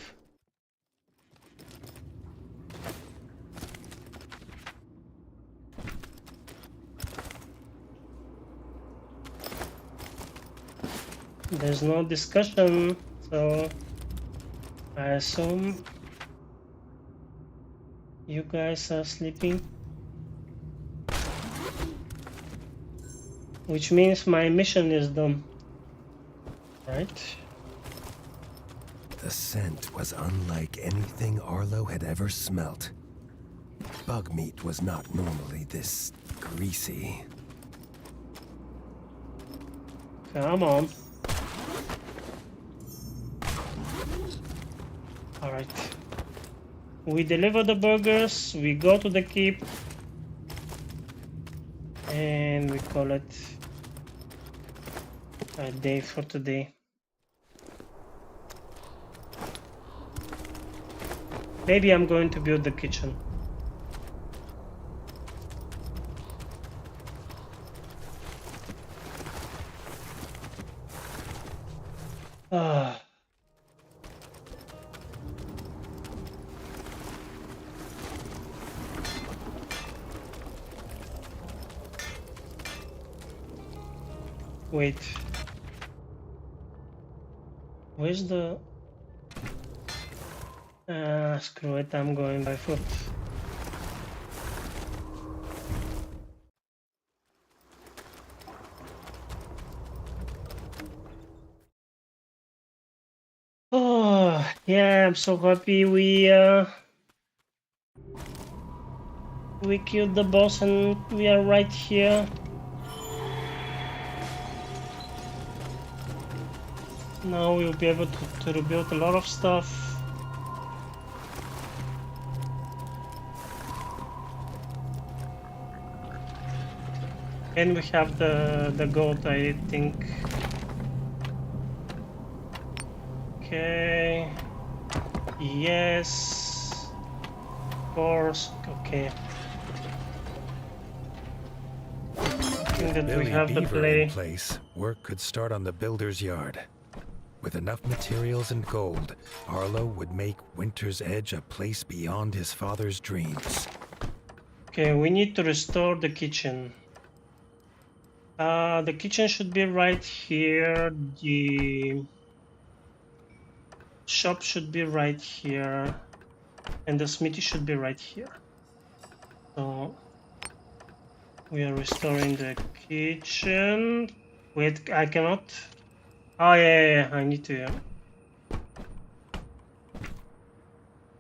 There's no discussion, so I assume you guys are sleeping. Which means my mission is done. Right? The scent was unlike anything Arlo had ever smelt. Bug meat was not normally this greasy. Come on. Alright. We deliver the burgers, we go to the keep, and we call it a day for today. Maybe I'm going to build the kitchen. Ah. Wait. Where's the... screw it, I'm going by foot. Oh, yeah, I'm so happy we killed the boss and we are right here. Now we'll be able to rebuild a lot of stuff. And we have the goat, I think. Okay. Yes. Of course. Okay. I think that Billy we have the Beaver play. in place, work could start on the builder's yard. With enough materials and gold, Arlo would make Winter's Edge a place beyond his father's dreams. Okay, we need to restore the kitchen. The kitchen should be right here. The shop should be right here. And the smithy should be right here. So we are restoring the kitchen. Wait, I cannot. Oh yeah, I need to.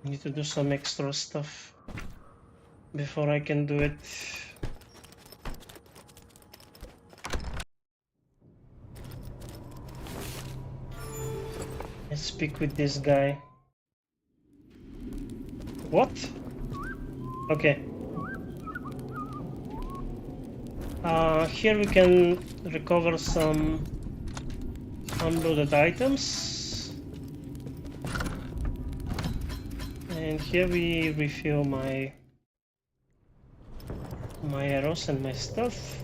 I need to do some extra stuff before I can do it. Let's speak with this guy. What? Okay. Here we can recover some unloaded items. And here we refill my arrows and my stuff.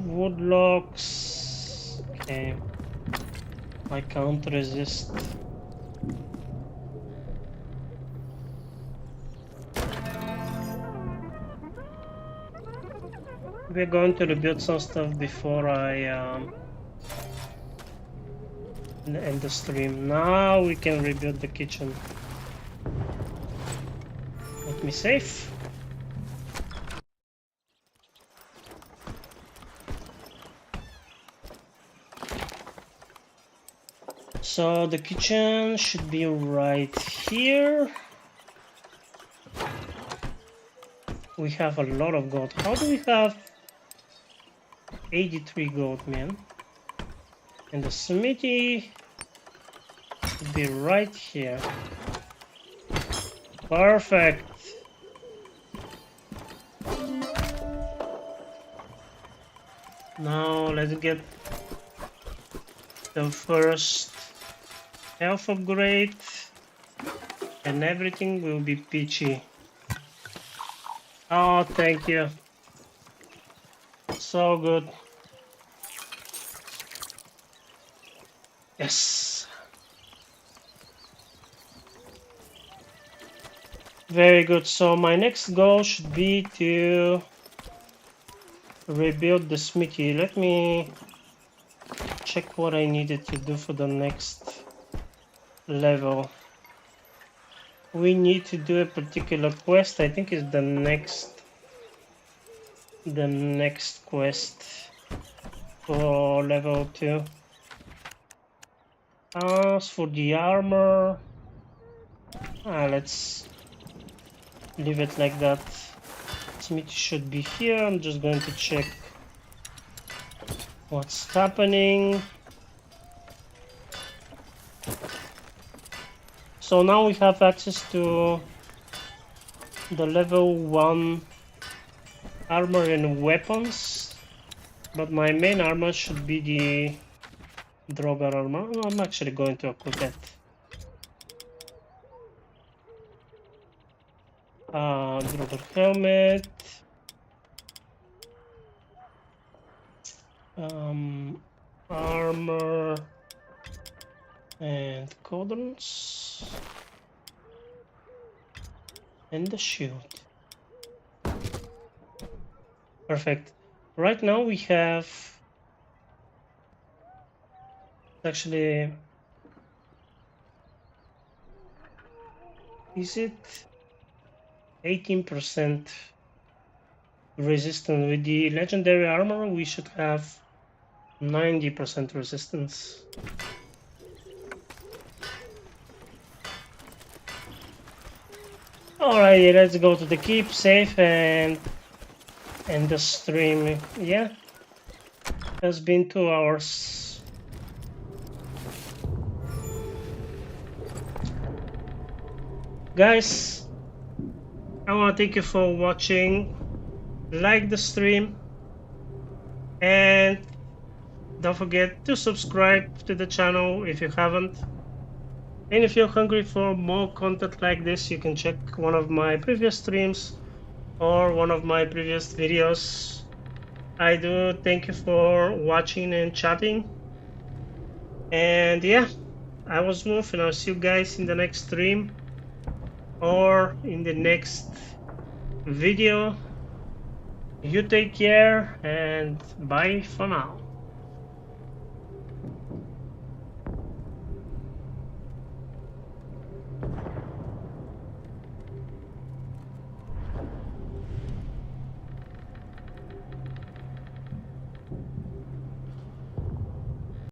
Wood logs. Okay. I can't resist. We're going to rebuild some stuff before I end the stream. Now we can rebuild the kitchen. Let me save. So the kitchen should be right here. We have a lot of gold. How do we have 83 gold, man? And the smithy should be right here. Perfect. Now let's get the first health upgrade and everything will be peachy. Oh, thank you. So good. Yes. Very good. So my next goal should be to rebuild the smithy. Let me check what I needed to do for the next level. We need to do a particular quest. I think it's the next quest for level 2. As for the armor, let's leave it like that. Smithy should be here. I'm just going to check what's happening. So now we have access to the level 1 armor and weapons, but my main armor should be the Drogar armor. No, I'm actually going to equip that. Drogar helmet. Armor and cauldrons. And the shield. Perfect. Right now we have actually, is it 18% resistance? With the legendary armor we should have 90% resistance. Alrighty, let's go to the keep, save, and end the stream. Yeah, has been 2 hours. Guys, I want to thank you for watching. Like the stream, and don't forget to subscribe to the channel if you haven't. And if you're hungry for more content like this, you can check one of my previous streams or one of my previous videos. I do thank you for watching and chatting. And yeah, I was Wolf, and I'll see you guys in the next stream or in the next video. You take care, and bye for now.